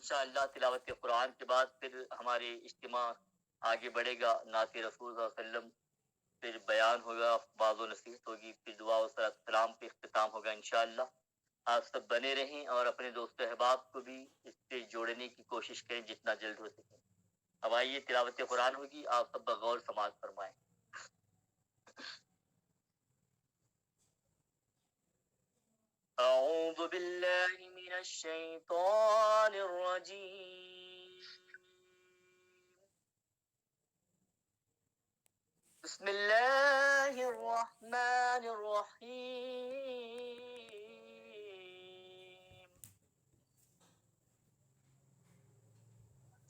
انشاءاللہ تلاوت قرآن کے بعد پھر ہمارے اجتماع آگے بڑھے گا، نعت رسول صلی اللہ علیہ وسلم، پھر بیان ہوگا، بعض و نصیحت ہوگی، پھر دعا و سلام پہ اختتام ہوگا انشاءاللہ۔ آپ سب بنے رہیں اور اپنے دوست احباب کو بھی اس سے جوڑنے کی کوشش کریں جتنا جلد ہو سکے۔ اب آئیے تلاوت قرآن ہوگی، آپ سب بغور سماعت فرمائیں۔ اعوذ باللہ من الشیطان الرجیم، بسم اللہ الرحمن الرحیم،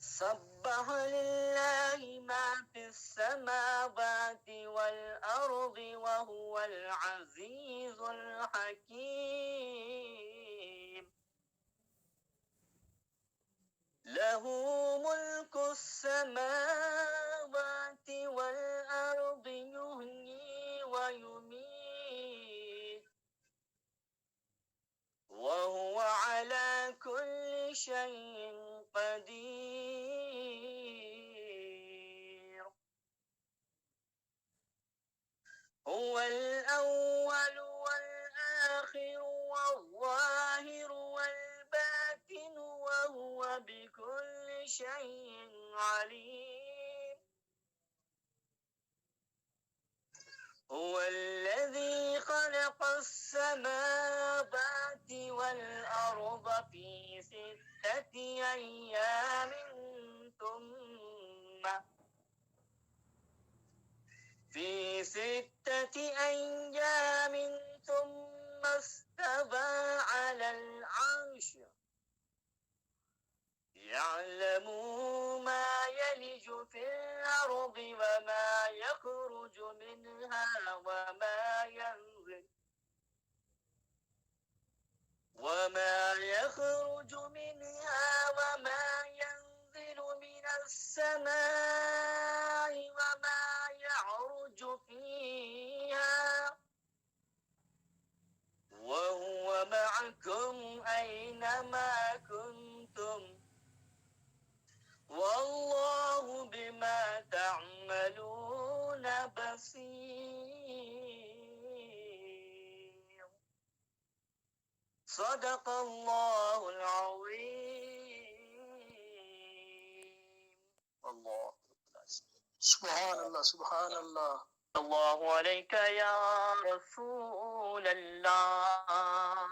سبح للہ ما فی السماوات والارض وهو العزیز الحکیم، له ملک السماوات والارض یحیی ویمیت وهو على كل شيء قدير، هو الأول والآخر والظاهر والباطن وهو بكل شيء عليم، هو الذي خلق السماوات والأرض في 6 أيام ثم استوى على العرش، يعلم ما يلج في الأرض وما يخرج منها وما ينزل من السماء وما يعرج فيها، وهو معكم أينما كنتم والله بما تعملون بصير، صدق الله العظيم۔ اللہ سبحان اللہ سبحان اللہ۔ اللہ علیک یا رسول اللہ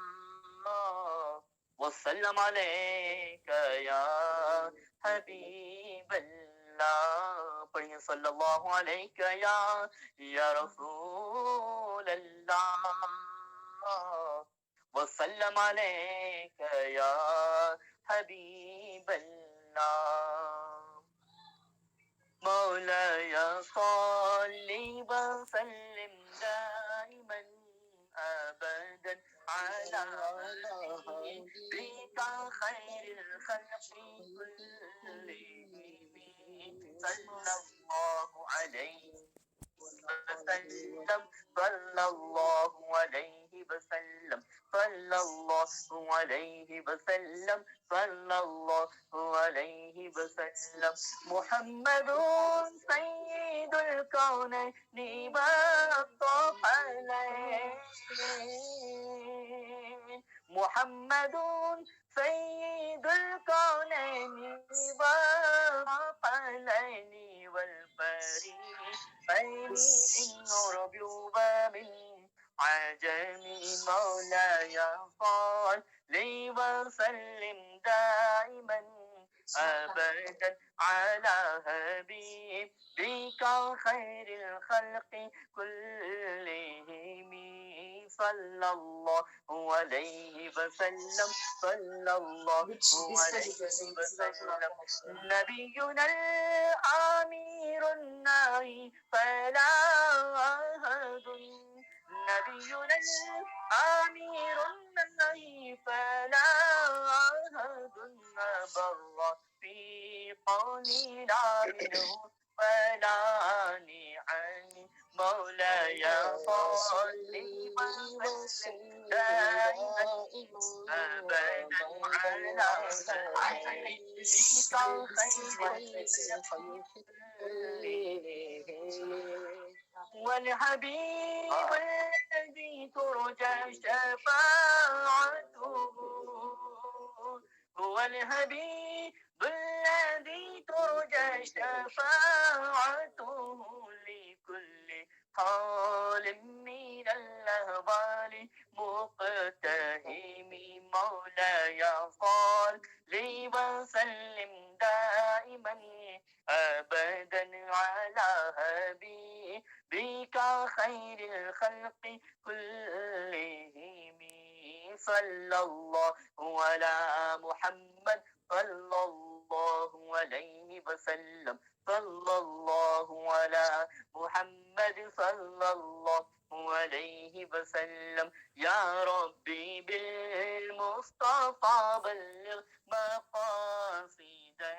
وسلم علیک یا حبیب اللہ، پڑھیں صلی اللہ علیک یا رسول اللہ وسلم علیک یا حبیب اللہ، مولاي صل وسلم دائما ابدا على حبيبك خير الخلق كلهم، صلى الله عليه وسلم، صلى الله عليه وسلم، صلى الله عليه وسلم، صلى الله عليه وسلم، محمد سيد الكونين والثقلين، محمد سيد الكونين والثقلين والفريقين من عرب ومن عجم، مولاي صل وسلم دائما ابدا على حبيبك خير الخلق كلهم، صلى الله عليه وسلم، صلى الله عليه وسلم، نبينا الأمير الناهي فلا أحد، نبينا الأمير الناهي فلا أحد بر في قولي لا منه ولا نعم، مولاي صل وسلم دائما أبدا على حبيبك والحبيب الذي ترجى شفاعته هو الحبيب الذي ترجى شفاعته لكل حال من الأهوال مقتهم مولاي صل وسلم دائما أبدا على حبيبك خير الخلق كلهم صلى الله على محمد صلى الله عليه وسلم صلى الله على محمد صلى الله عليه وسلم يا ربي بالمصطفى بلغ مقاصدنا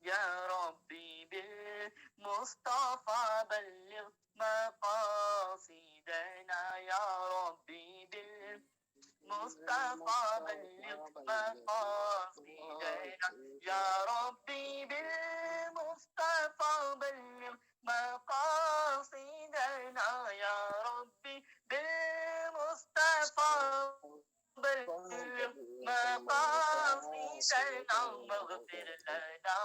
يا ربي بالمصطفى بلغ مقاصدنا يا ربي بالمصطفى بلغ مقاصدنا يا ربي بالمصطفى بلغ مقاصدنا يا ربي بالمصطفى بلغ مقاصدنا واغفر لنا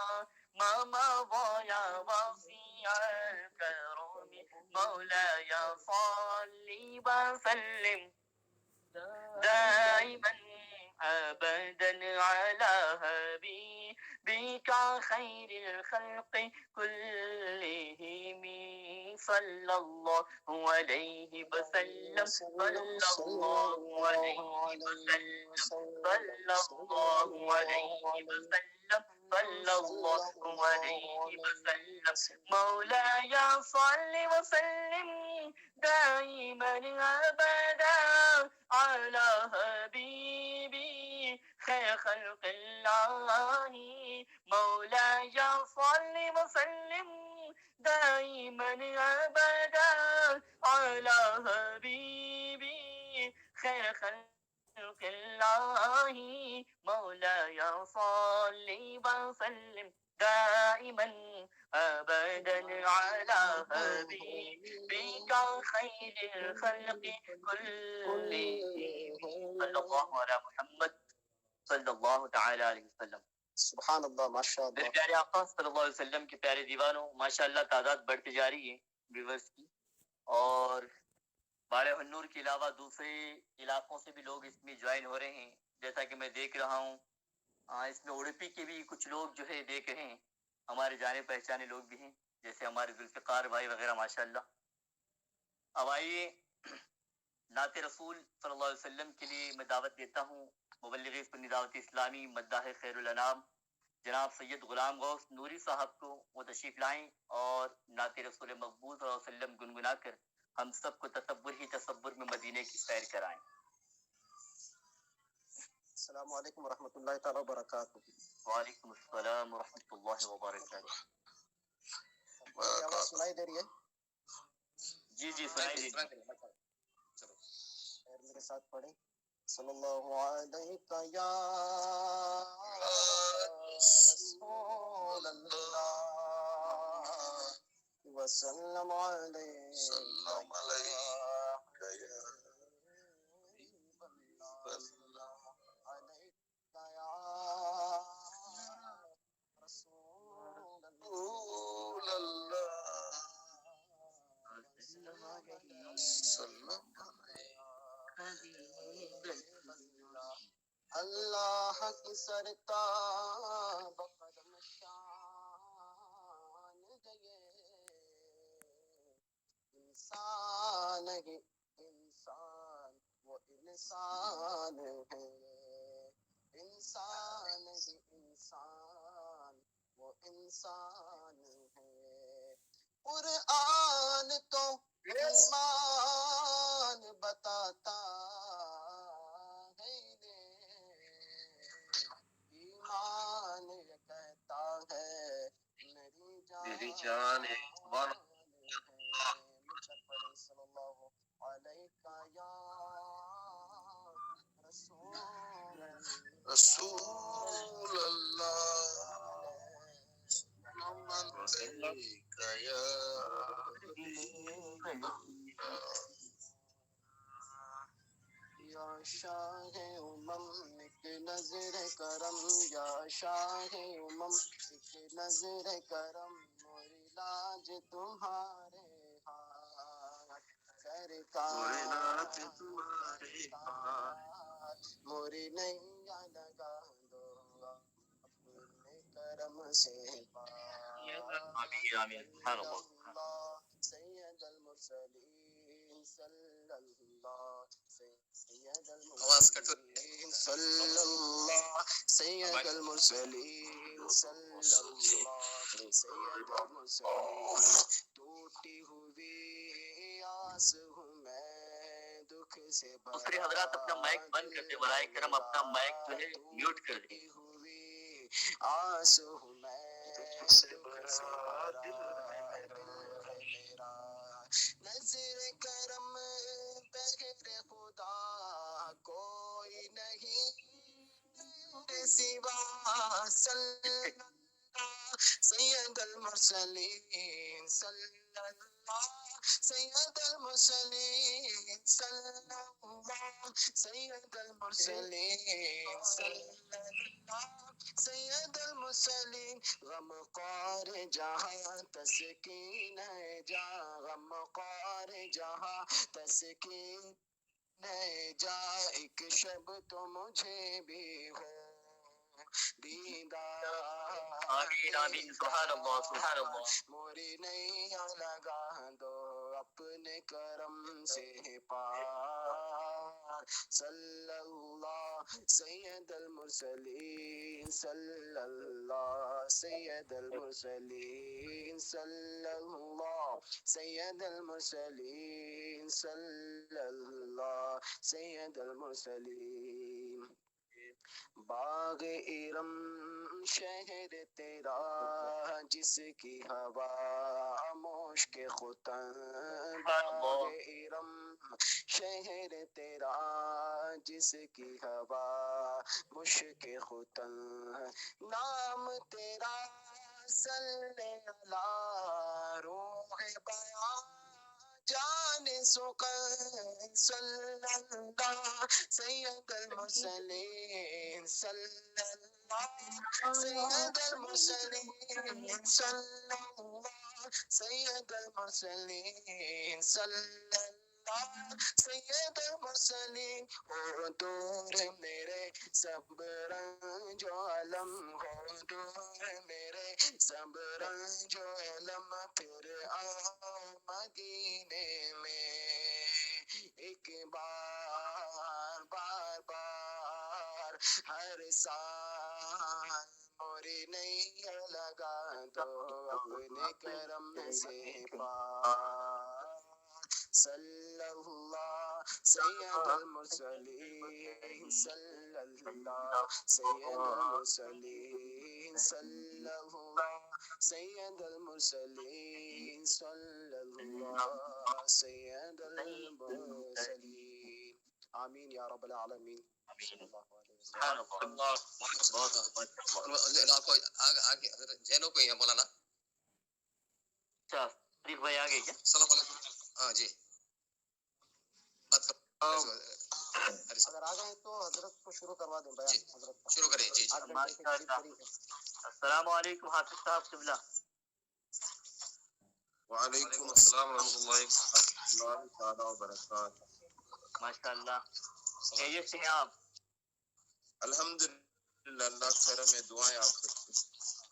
ما مضى يا واسع الكرم مولاي صل وسلم دائما أبدا على حبيبك خير الخلق كلهم صلى الله عليه وسلم صلى الله عليه وسلم صلى الله عليه وسلم صلى الله عليه وسلم مولاي صل وسلم دائما أبدا على حبيبي خير خلق الله مولاي صل وسلم دائما أبدا على حبيبي خير خلق الله مولاي صل وسلم دائما أبدا على حبيبك خير الخلق كلهم صلى الله على محمد صلی اللہ تعالی علیہ وسلم. سبحان اللہ ماشاء میرے اللہ. پیارے آقا صلی اللہ علیہ وسلم کے پیارے دیوانوں ماشاء اللہ تعداد بڑھتی جا رہی ہے ویورز کی اور بارے ہنور کے علاوہ دوسرے علاقوں سے بھی لوگ اس میں جوائن ہو رہے ہیں جیسا کہ میں دیکھ رہا ہوں. اس میں اڑپی کے بھی کچھ لوگ جو ہے دیکھ رہے ہیں ہمارے جانے پہچانے لوگ بھی ہیں جیسے ہمارے ذوالفقار بھائی وغیرہ ماشاء اللہ. اب آئیے نعت رسول صلی اللہ علیہ وسلم کے لیے میں دعوت دیتا ہوں مبلغ سنی دعوت اسلامی مداح خیر الانام جناب سید غلام غوث نوری صاحب کو وہ تشریف لائیں اور نعت رسول مقبول صلی اللہ علیہ وسلم گنگنا کر ہم سب کو تصور ہی تصور میں مدینے کی سیر کرائیں. السلام علیکم ورحمۃ اللہ تعالیٰ وبرکاتہ. وعلیکم السلام ورحمۃ اللہ وبرکاتہ. آواز سنائی دے رہی ہے؟ جی جی سنائی دے. میرے ساتھ پڑھیں. صلی اللہ علیہ یا رسول اللہ وسلم علیہ اللہ کی سرکار بقدم شان گئے انسان ہی انسان وہ انسان ہے انسان ہی انسان وہ انسان ہے. قرآن تو ایمان بتاتا ہے ایمان یہ کہتا ہے میری جان ہے. رسول اللہ من ذلك یا یا شاہ امم ایک نظر کرم، یا شاہ امم ایک نظر کرم، موری لاج تمہارے ہاتھ سرکار، موری نیا لگا دو اپنے کرم سے آمین آمین سبحان اللہ. سید المرسلین صلی اللہ سید المرسلین صلی اللہ سید المرسلین صلی اللہ سید المرسلین. ٹوٹی ہوئی آس ہوں میں دکھ سے دوسرے حضرات اپنا مائک بند کر دیں، برائے کرم اپنا مائک جو ہے میوٹ کر دیں. ٹوٹی ہوئی آس ہوں میں دکھ سے بھرا دل ہے میرا. نظر کرم بغیر خدا کوئی نہیں تیرے سوا، صلی اللہ سید المرسلین صلی اللہ سید المرسلین صلی اللہ سید المرسلین صلی اللہ سید المرسلین. غم خوار جہاں تسکین ہے جا، غم خوار جہاں تسکین ہے جا، ایک شب تو مجھے بھی ہو دیدار. آمین آمین سبحان اللہ سبحان اللہ. موری نیا لگا دو اپنے کرم سے پار، صلی اللہ سید المرسلین صلی اللہ سید المرسلین صلی اللہ سید المرسلین صلی اللہ سید المرسلین. باغ ارم شہر تیرا جس کی ہوا مشک ختن، باغ ارم شہر تیرا جس کی ہوا مشک ختن، نام تیرا صلی اللہ روح بیان جان سکن، صلی اللہ سید المرسلین صلی اللہ سید المرسلین صلی اللہ سید المرسلین صلی اللہ سید المرسلین. ہو دور میرے سب رنج و علم، ہو دور میرے سب رنج و علم، پھر آؤ مدینے میں ایک بار بار بار ہر سال. موری نیا لگا دو اپنے کرم سے پار، صلی اللہ سید المرسلین صلی اللہ سید المرسلین صلی اللہ سید المرسلین صلی اللہ سید المرسلین. آمین یا رب العالمین. صلی اللہ علیہ سبحان وسلم. اللہ. بہت آگے جینوں کو ہی ہے مولانا. اچھا صدیق بھائی آگے کیا؟ السلام علیکم. ہاں جی بات اگر آ گئے تو حضرت کو شروع کروا دیں بیان. جی حضرت شروع کریں. جی جی 8 گھنٹے کے قریب قریب ہے. السلام علیکم حافظ صاحب قبلہ. وعلیکم السلام ورحمۃ اللہ تعالیٰ وبرکاتہ. ماشاء اللہ خیریت سے ہیں آپ؟ الحمد للہ اللہ کرم ہے. دعائیں آپ سب.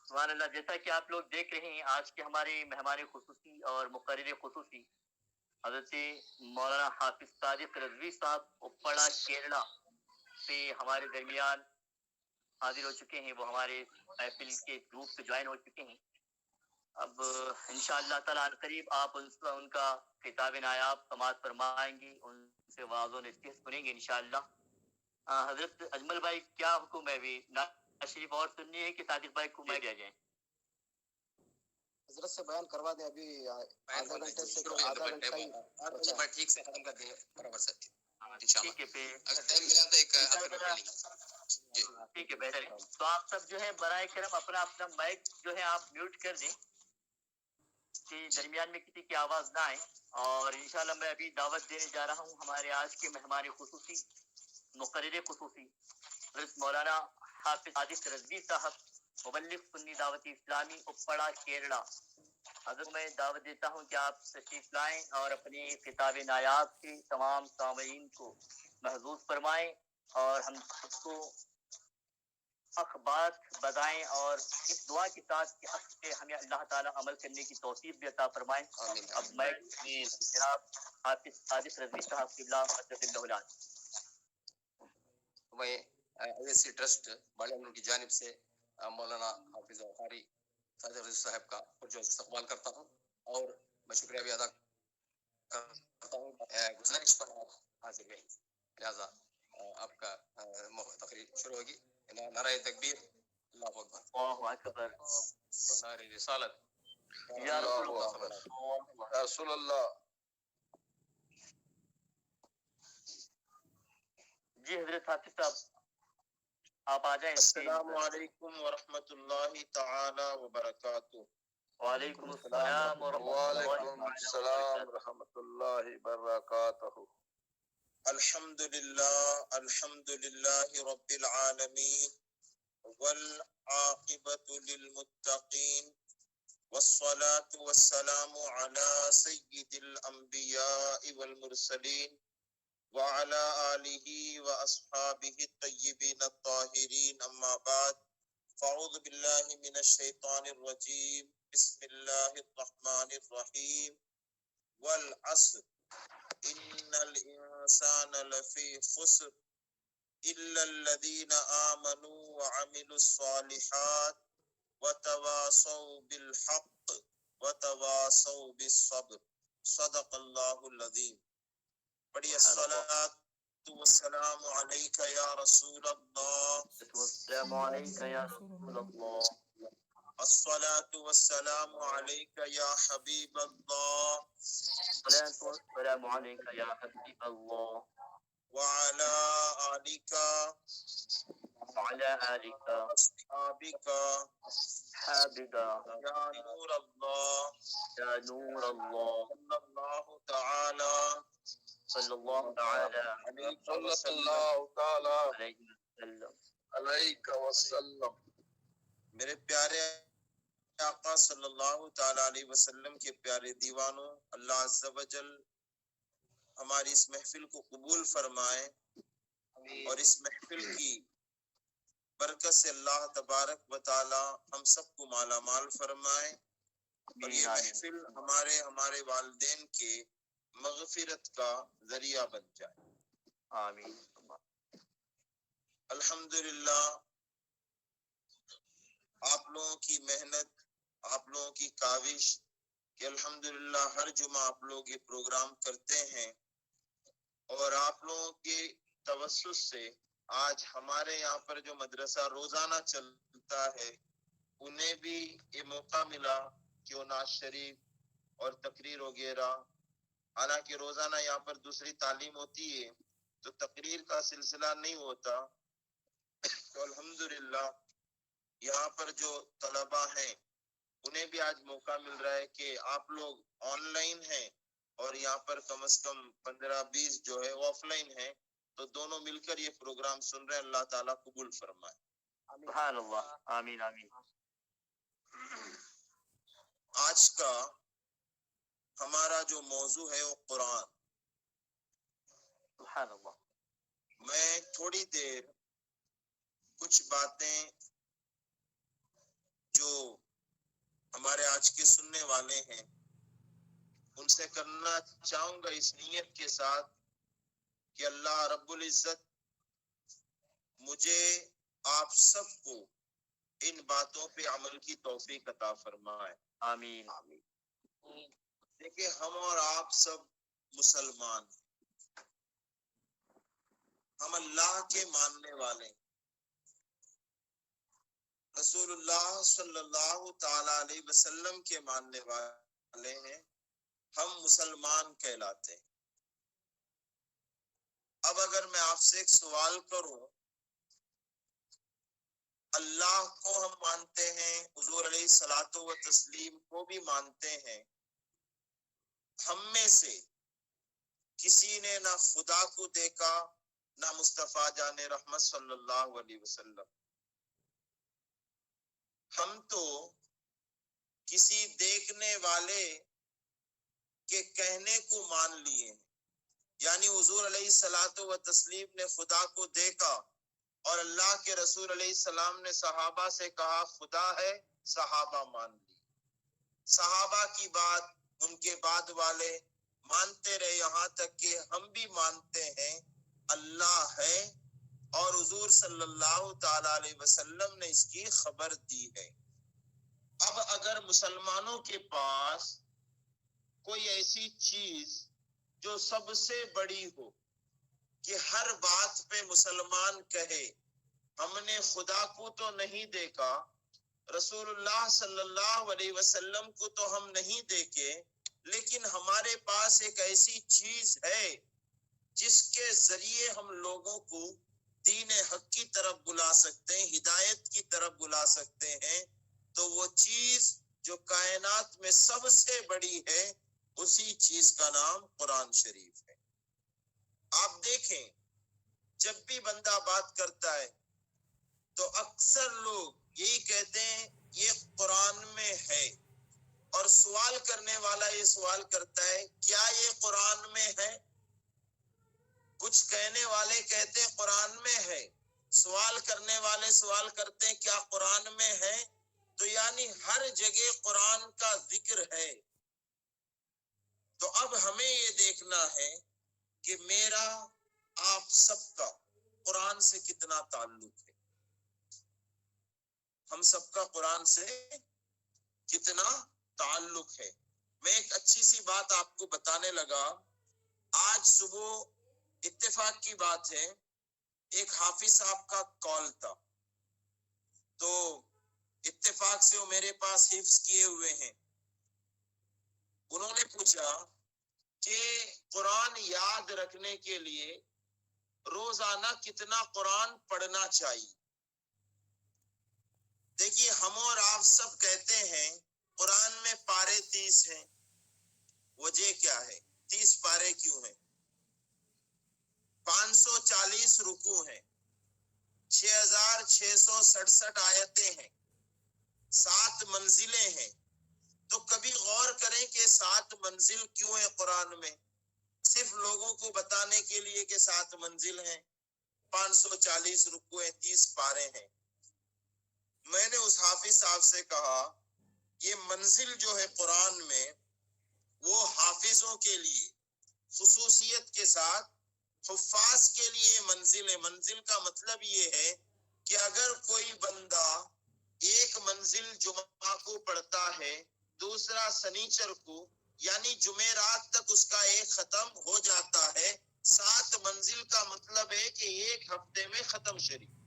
سبحان اللہ. جیسا کہ آپ لوگ دیکھ رہے ہیں آج کے ہمارے مہمان خصوصی اور مقرر خصوصی حضرت مولانا حافظ صادق رضوی صاحب اپڑا کیرلا سے ہمارے درمیان حاضر ہو چکے ہیں. وہ ہمارے محفل کے گروپ سے جوائن ہو چکے ہیں. اب انشاءاللہ تعالیٰ قریب آپ ان کا خطاب نایاب سماعت فرمائیں گے، ان سے واعظ و نصیحت سنیں گے انشاءاللہ. حضرت اجمل بھائی کیا حکم ہے؟ بھی نعت شریف اور سننی ہے کہ صادق بھائی کو میں دیا جائیں؟ حضرت سے بیان کروا دیں. ابھی آدھے گھنٹے سے تو آدھا گھنٹہ ہی بچا ہے. ٹھیک سے ختم کر دیں برابر سے ٹھیک ہے. پھر اگر ٹائم ملا تو ایک آدھا گھنٹہ لیں گے. جی ٹھیک ہے بہتر ہے. تو آپ سب جو ہے برائے کرم اپنا اپنا مائک جو ہے آپ میوٹ کر دیں کہ درمیان میں کسی کی آواز نہ آئے. اور انشاءاللہ میں ابھی دعوت دینے جا رہا ہوں ہمارے آج کے مہمان خصوصی مقرر خصوصی حضرت مولانا حافظ عادل رضوی صاحب مبلغ سنی دعوت اسلامی اپڑا کیرلا. اگر میں دعوت دیتا ہوں کہ آپ تشریف لائیں اور اپنی کتاب نایاب کی تمام سامعین کو محظوظ فرمائیں اور ہم سب کو حق بات بتائیں اور اس دعا کے ساتھ کہ حق پہ ہمیں اللہ تعالیٰ عمل کرنے کی توفیق بھی عطا فرمائیں. اب میں جناب حافظ عادل رضوی صاحب قبلہ مدد اللہ. میں ایسی ٹرسٹ بالیان کی جانب سے مولانا حافظ قاری سعد رضوی صاحب کا جو استقبال کرتا ہوں اور میں شکریہ بھی ادا کرتا ہوں. گزارش پر آپ حاضر ہیں لہٰذا آپ کا تقریر شروع ہوگی. نعرہ تکبیر، اللہ اکبر، اللہ اکبر، نعرہ رسالت، یا رسول اللہ، یا رسول اللہ. جی حضرت حافظ صاحب آپ آ جائیں. السلام علیکم ورحمۃ اللہ تعالی وبرکاتہ. وعلیکم السلام وعلیکم السلام ورحمۃ اللہ وبرکاتہ. الحمد للہ رب العالمین والعاقبۃ للمتقین والصلاة والسلام على سید الانبیاء والمرسلین وعلى آلہ واصحابہ الطیبین الطاہرین. اما بعد فاعوذ باللہ من الشیطان الرجیم. بسم اللہ الرحمن الرحیم. والعصر ان الانسان لفی خسر الا الذین آمنوا وعملوا الصالحات وتواصوا بالحق وتواصوا بالصبر. صدق اللہ العظیم. بڑی الصلاۃ والسلام علیک یا رسول اللہ. السلام علیکم یا رسول اللہ. الصلاۃ والسلام علیک یا حبیب اللہ. الصلاۃ والسلام علیک یا حبیب اللہ وعلی آلک وعلی آلک واصحابک حابک یا نور اللہ. یا نور اللہ صلی اللہ تعالی صلی اللہ تعالی علیہ وسلم. میرے پیارے آقا صلی اللہ تعالی علیہ وسلم کے پیارے دیوانوں، اللہ عز و جل ہماری اس محفل کو قبول فرمائے اور اس محفل کی برکت سے اللہ تبارک و تعالی ہم سب کو مالا مال فرمائے اور یہ محفل ہمارے والدین کے مغفرت کا ذریعہ بن جائے. آمین. الحمدللہ آپ لوگوں کی محنت، آپ لوگوں کی کاوش کہ الحمدللہ ہر جمعہ آپ لوگ یہ پروگرام کرتے ہیں اور آپ لوگوں کے توسط سے آج ہمارے یہاں پر جو مدرسہ روزانہ چلتا ہے انہیں بھی یہ موقع ملا کہ وہ نعت شریف اور تقریر وغیرہ، حالانکہ روزانہ یہاں پر دوسری تعلیم ہوتی ہے تو تقریر کا سلسلہ نہیں ہوتا. تو الحمدللہ یہاں پر جو طلباء ہیں انہیں بھی آج موقع مل رہا ہے کہ آپ لوگ آن لائن ہیں اور یہاں پر کم از کم 15-20 جو ہے آف لائن ہیں، تو دونوں مل کر یہ پروگرام سن رہے ہیں. اللہ تعالیٰ قبول فرمائے. سبحان اللہ. آمین آمین. آج کا ہمارا جو موضوع ہے وہ قرآن. سبحان اللہ. میں تھوڑی دیر کچھ باتیں جو ہمارے آج کے سننے والے ہیں ان سے کرنا چاہوں گا اس نیت کے ساتھ کہ اللہ رب العزت مجھے آپ سب کو ان باتوں پہ عمل کی توفیق عطا فرمائے. آمین. دیکھیں ہم اور آپ سب مسلمان ہیں، ہم اللہ کے ماننے والے ہیں، رسول اللہ صلی اللہ تعالی علیہ وسلم کے ماننے والے ہیں، ہم مسلمان کہلاتے ہیں. اب اگر میں آپ سے ایک سوال کروں اللہ کو ہم مانتے ہیں، حضور علیہ الصلوۃ و تسلیم کو بھی مانتے ہیں. ہم میں سے کسی نے نہ خدا کو دیکھا نہ مصطفیٰ جان رحمت صلی اللہ علیہ وسلم. ہم تو کسی دیکھنے والے کے کہنے کو مان لیے ہیں. یعنی حضور علیہ الصلوۃ و تسلیم نے خدا کو دیکھا اور اللہ کے رسول علیہ السلام نے صحابہ سے کہا خدا ہے، صحابہ مان لی. صحابہ کی بات ان کے بعد والے مانتے رہے، یہاں تک کہ ہم بھی مانتے ہیں اللہ ہے، اور حضور صلی اللہ تعالی علیہ وسلم نے اس کی خبر دی ہے. اب اگر مسلمانوں کے پاس کوئی ایسی چیز جو سب سے بڑی ہو کہ ہر بات پہ مسلمان کہے ہم نے خدا کو تو نہیں دیکھا، رسول اللہ صلی اللہ علیہ وسلم کو تو ہم نہیں دیکھے، لیکن ہمارے پاس ایک ایسی چیز ہے جس کے ذریعے ہم لوگوں کو دین حق کی طرف بلا سکتے ہیں، ہدایت کی طرف بلا سکتے ہیں، تو وہ چیز جو کائنات میں سب سے بڑی ہے اسی چیز کا نام قرآن شریف ہے. آپ دیکھیں جب بھی بندہ بات کرتا ہے تو اکثر لوگ یہی کہتے ہیں یہ قرآن میں ہے، اور سوال کرنے والا یہ سوال کرتا ہے کیا یہ قرآن میں ہے؟ کچھ کہنے والے کہتے ہیں قرآن میں ہے، سوال کرنے والے سوال کرتے ہیں کیا قرآن میں ہے؟ تو یعنی ہر جگہ قرآن کا ذکر ہے. تو اب ہمیں یہ دیکھنا ہے کہ میرا آپ سب کا قرآن سے کتنا تعلق ہے، ہم سب کا قرآن سے کتنا تعلق ہے. میں ایک اچھی سی بات آپ کو بتانے لگا. آج صبح اتفاق کی بات ہے، ایک حافظ صاحب کا کال تھا، تو اتفاق سے وہ میرے پاس حفظ کیے ہوئے ہیں. انہوں نے پوچھا کہ قرآن یاد رکھنے کے لیے روزانہ کتنا قرآن پڑھنا چاہیے. دیکھیے ہم اور آپ سب کہتے ہیں قرآن میں پارے 30 ہیں. وجہ کیا ہے؟ 30 پارے کیوں ہیں؟ 540 رکوع ہیں، 6667 آیتیں ہیں، 7 منزلیں ہیں. تو کبھی غور کریں کہ 7 منزل کیوں ہیں قرآن میں؟ صرف لوگوں کو بتانے کے لیے کہ 7 منزل ہیں، 540 رکوع ہیں، 30 پارے ہیں. میں نے اس حافظ صاحب سے کہا یہ منزل جو ہے قرآن میں وہ حافظوں کے لیے خصوصیت کے ساتھ، حفاظ کے لیے منزل ہے. منزل کا مطلب یہ ہے کہ اگر کوئی بندہ ایک منزل جمعہ کو پڑھتا ہے، دوسرا سنیچر کو، یعنی جمعرات تک اس کا ایک ختم ہو جاتا ہے. 7 منزل کا مطلب ہے کہ ایک ہفتے میں ختم شریف،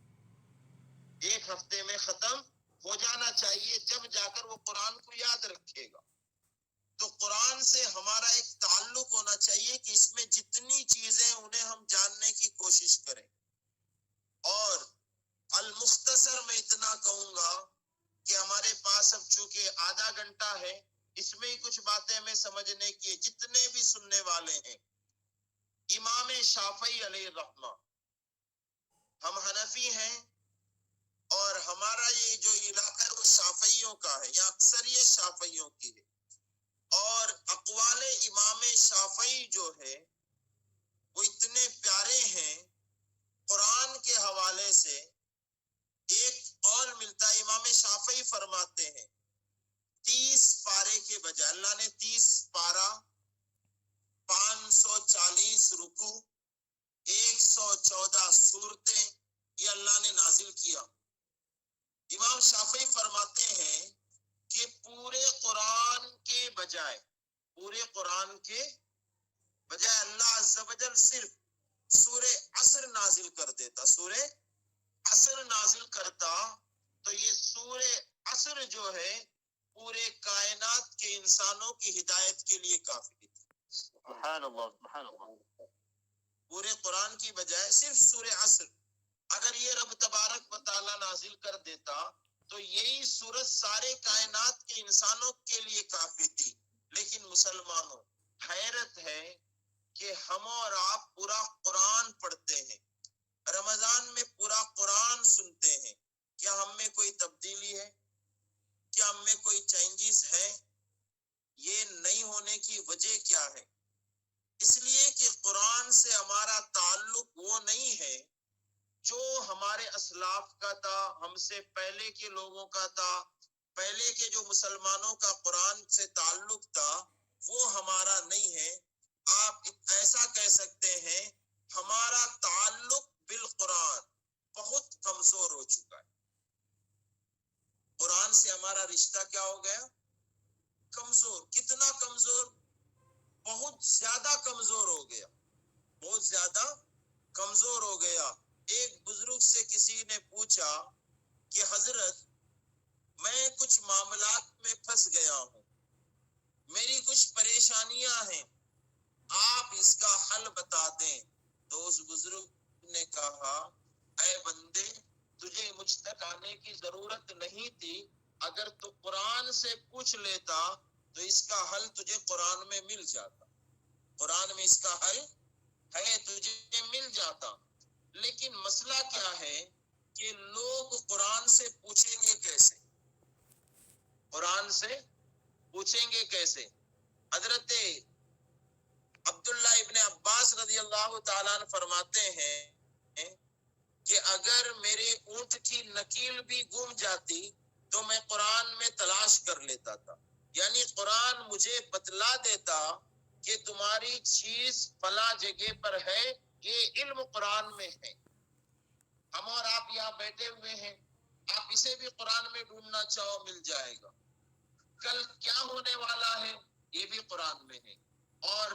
ایک ہفتے میں ختم ہو جانا چاہیے، جب جا کر وہ قرآن کو یاد رکھے گا. تو قرآن سے ہمارا ایک تعلق ہونا چاہیے کہ اس میں جتنی چیزیں انہیں ہم جاننے کی کوشش کریں. اور المختصر میں اتنا کہوں گا کہ ہمارے پاس اب چونکہ آدھا گھنٹہ ہے، اس میں ہی کچھ باتیں میں سمجھنے کی، جتنے بھی سننے والے ہیں. امام شافعی علیہ الرحمہ، ہم حنفی ہیں اور ہمارا یہ جو علاقہ ہے وہ شافعیوں کا ہے، یا اکثریت شافعیوں کی ہے. اور اقوال امام شافعی جو ہے وہ اتنے پیارے ہیں. قرآن کے حوالے سے ایک قول ملتا ہے، امام شافعی فرماتے ہیں 30 پارے کے بجائے اللہ نے 30 پارا، 540 رکوع، 114 سورتیں یہ اللہ نے نازل کیا. امام شافعی فرماتے ہیں کہ پورے قرآن کے بجائے، پورے قرآن کے بجائے اللہ عز و جل صرف سورہ عصر نازل کر دیتا، سورہ عصر نازل کرتا تو یہ سورہ عصر جو ہے پورے کائنات کے انسانوں کی ہدایت کے لیے کافی تھی. سبحان اللہ، سبحان اللہ. پورے قرآن کی بجائے صرف سورہ عصر. اگر یہ رب تبارک و تعالیٰ نازل کر دیتا تو یہی سورت سارے کائنات کے انسانوں کے لیے کافی تھی. لیکن مسلمانوں، حیرت ہے کہ ہم اور آپ پورا قرآن پڑھتے ہیں، رمضان میں پورا قرآن سنتے ہیں، کیا ہم میں کوئی تبدیلی ہے؟ کیا ہم میں کوئی چینجز ہے؟ یہ نہیں ہونے کی وجہ کیا ہے؟ اس لیے کہ قرآن سے ہمارا تعلق وہ نہیں ہے جو ہمارے اسلاف کا تھا، ہم سے پہلے کے لوگوں کا تھا. پہلے کے جو مسلمانوں کا قرآن سے تعلق تھا وہ ہمارا نہیں ہے. آپ ایسا کہہ سکتے ہیں ہمارا تعلق بالقرآن بہت کمزور ہو چکا ہے. قرآن سے ہمارا رشتہ کیا ہو گیا؟ کمزور. کتنا کمزور؟ بہت زیادہ کمزور ہو گیا، بہت زیادہ کمزور ہو گیا. ایک بزرگ سے کسی نے پوچھا کہ حضرت میں کچھ معاملات میں پھنس گیا ہوں، میری کچھ پریشانیاں ہیں، آپ اس کا حل بتا دیں. تو اس بزرگ نے کہا اے بندے، تجھے مجھ تک آنے کی ضرورت نہیں تھی. اگر تو قرآن سے پوچھ لیتا تو اس کا حل تجھے قرآن میں مل جاتا. قرآن میں اس کا حل ہے، تجھے مل جاتا. لیکن مسئلہ کیا ہے کہ لوگ قرآن سے پوچھیں گے کیسے؟ قرآن سے پوچھیں گے کیسے؟ حضرت عبداللہ ابن عباس رضی اللہ تعالیٰ عنہ فرماتے ہیں کہ اگر میرے اونٹ کی نکیل بھی گم جاتی تو میں قرآن میں تلاش کر لیتا تھا. یعنی قرآن مجھے بتلا دیتا کہ تمہاری چیز فلاں جگہ پر ہے، یہ علم قرآن میں ہے. ہم اور آپ یہاں بیٹھے ہوئے ہیں، آپ اسے بھی قرآن میں ڈھونڈنا چاہو مل جائے گا. کل کیا ہونے والا ہے یہ بھی قرآن میں ہے. اور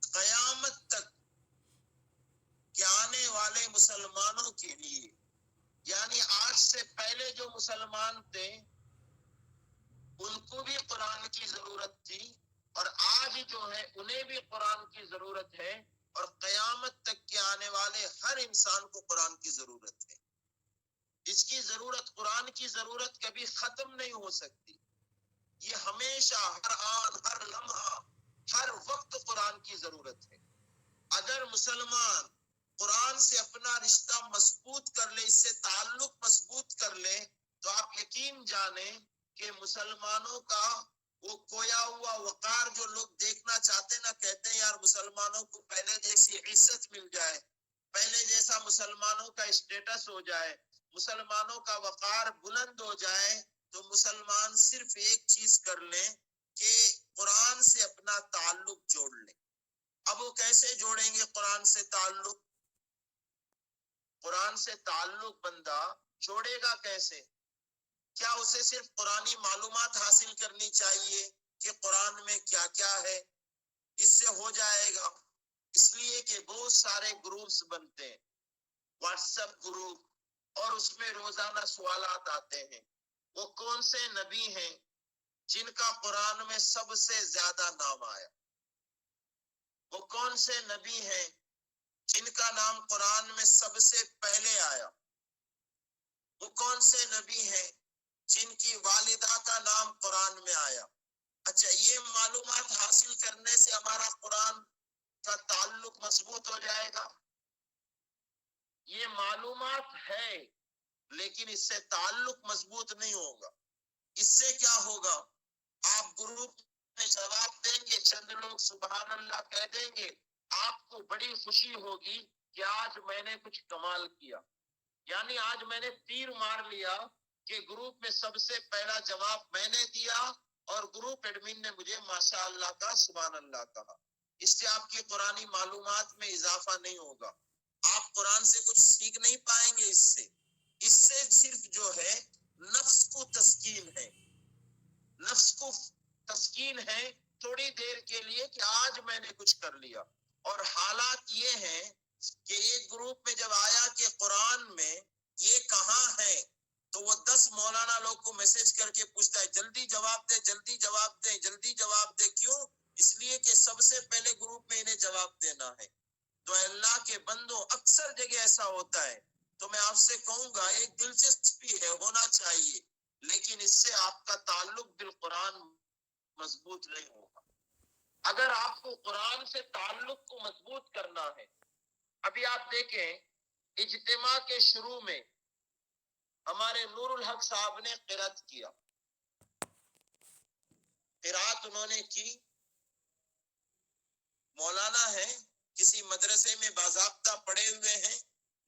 قیامت تک کہ آنے والے مسلمانوں کے لیے، یعنی آج سے پہلے جو مسلمان تھے ان کو بھی قرآن کی ضرورت تھی، اور آج جو ہے انہیں بھی قرآن کی ضرورت ہے، اور قیامت تک کے آنے والے ہر انسان کو قرآن کی ضرورت ہے. اس کی ضرورت، قرآن کی ضرورت کبھی ختم نہیں ہو سکتی. یہ ہمیشہ، ہر آن، ہر لمحہ، ہر وقت قرآن کی ضرورت ہے. اگر مسلمان قرآن سے اپنا رشتہ مضبوط کر لے، اس سے تعلق مضبوط کر لے، تو آپ یقین جانیں کہ مسلمانوں کا وہ کھویا ہوا وقار جو لوگ دیکھنا چاہتے نا، کہتے ہیں یار مسلمانوں کو پہلے جیسی عزت مل جائے، پہلے جیسا مسلمانوں کا اسٹیٹس ہو جائے، مسلمانوں کا وقار بلند ہو جائے، تو مسلمان صرف ایک چیز کر لیں کہ قرآن سے اپنا تعلق جوڑ لیں. اب وہ کیسے جوڑیں گے قرآن سے تعلق؟ قرآن سے تعلق بندہ جوڑے گا کیسے؟ کیا اسے صرف قرآنی معلومات حاصل کرنی چاہیے کہ قرآن میں کیا کیا ہے؟ اس سے ہو جائے گا؟ اس لیے کہ بہت سارے گروپس بنتے ہیں، واٹس ایپ گروپ، اور اس میں روزانہ سوالات آتے ہیں. وہ کون سے نبی ہیں جن کا قرآن میں سب سے زیادہ نام آیا؟ وہ کون سے نبی ہیں جن کا نام قرآن میں سب سے پہلے آیا؟ وہ کون سے نبی ہیں جن کی والدہ کا نام قرآن میں آیا؟ اچھا، یہ معلومات حاصل کرنے سے ہمارا قرآن کا تعلق مضبوط ہو جائے گا؟ یہ معلومات ہے لیکن اس سے تعلق مضبوط نہیں ہوگا. اس سے کیا ہوگا؟ آپ گروپ میں جواب دیں گے، چند لوگ سبحان اللہ کہہ دیں گے، آپ کو بڑی خوشی ہوگی کہ آج میں نے کچھ کمال کیا، یعنی آج میں نے تیر مار لیا کہ گروپ میں سب سے پہلا جواب میں نے دیا اور گروپ ایڈمن نے مجھے ماشاء اللہ کا سبحان اللہ کہا. اس سے آپ کی قرآنی معلومات میں اضافہ نہیں ہوگا، آپ قرآن سے کچھ سیکھ نہیں پائیں گے. اس سے صرف جو ہے نفس کو تسکین ہے، نفس کو تسکین ہے تھوڑی دیر کے لیے کہ آج میں نے کچھ کر لیا. اور حالات یہ ہیں کہ ایک گروپ میں جب آیا کہ قرآن میں یہ کہاں ہے تو وہ 10 مولانا لوگ کو میسج کر کے پوچھتا ہے جلدی جواب دے، جلدی جواب دے، جلدی جواب دے. کیوں؟ اس لیے کہ سب سے پہلے گروپ میں انہیں جواب دینا ہے. تو اللہ کے بندوں اکثر جگہ ایسا ہوتا ہے. تو میں آپ سے کہوں گا ایک دلچسپی ہے، ہونا چاہیے، لیکن اس سے آپ کا تعلق بالقرآن مضبوط نہیں ہوگا. اگر آپ کو قرآن سے تعلق کو مضبوط کرنا ہے، ابھی آپ دیکھیں اجتماع کے شروع میں ہمارے نور الحق صاحب نے قرات کیا، قرات انہوں نے کی. مولانا ہے، کسی مدرسے میں باضابطہ پڑھے ہوئے ہیں،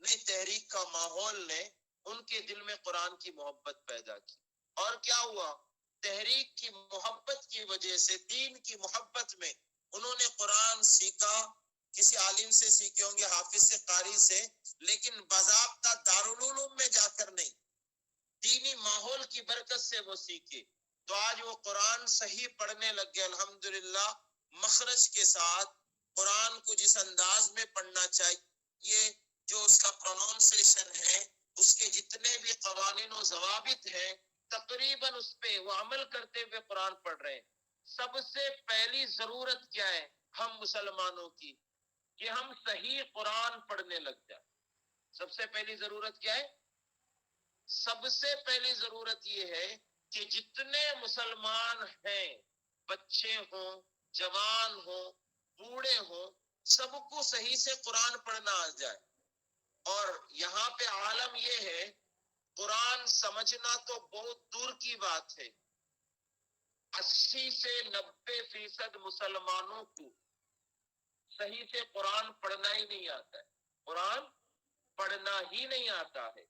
نہیں تحریک کا ماحول نے ان کے دل میں قرآن کی محبت پیدا کی. اور کیا ہوا؟ تحریک کی محبت کی وجہ سے، دین کی محبت میں انہوں نے قرآن سیکھا. کسی عالم سے سیکھے ہوں گے، حافظ سے، قاری سے، لیکن باضابطہ دارالعلوم میں جا کر نہیں، دینی ماحول کی برکت سے وہ سیکھے. تو آج وہ قرآن صحیح پڑھنے لگ گئے الحمدللہ، مخرج کے ساتھ. قرآن کو جس انداز میں پڑھنا چاہیے، جو اس کا پروننسیشن ہے، اس کے جتنے بھی قوانین و ضوابط ہیں، تقریباً اس پہ وہ عمل کرتے ہوئے قرآن پڑھ رہے ہیں. سب سے پہلی ضرورت کیا ہے ہم مسلمانوں کی؟ کہ ہم صحیح قرآن پڑھنے لگ جائیں. سب سے پہلی ضرورت کیا ہے؟ سب سے پہلی ضرورت یہ ہے کہ جتنے مسلمان ہیں، بچے ہوں، جوان ہوں، بوڑھے ہوں، سب کو صحیح سے قرآن پڑھنا آ جائے. اور یہاں پہ عالم یہ ہے، قرآن سمجھنا تو بہت دور کی بات ہے. 80 سے 90% مسلمانوں کو صحیح سے قرآن پڑھنا ہی نہیں آتا ہے، قرآن پڑھنا ہی نہیں آتا ہے.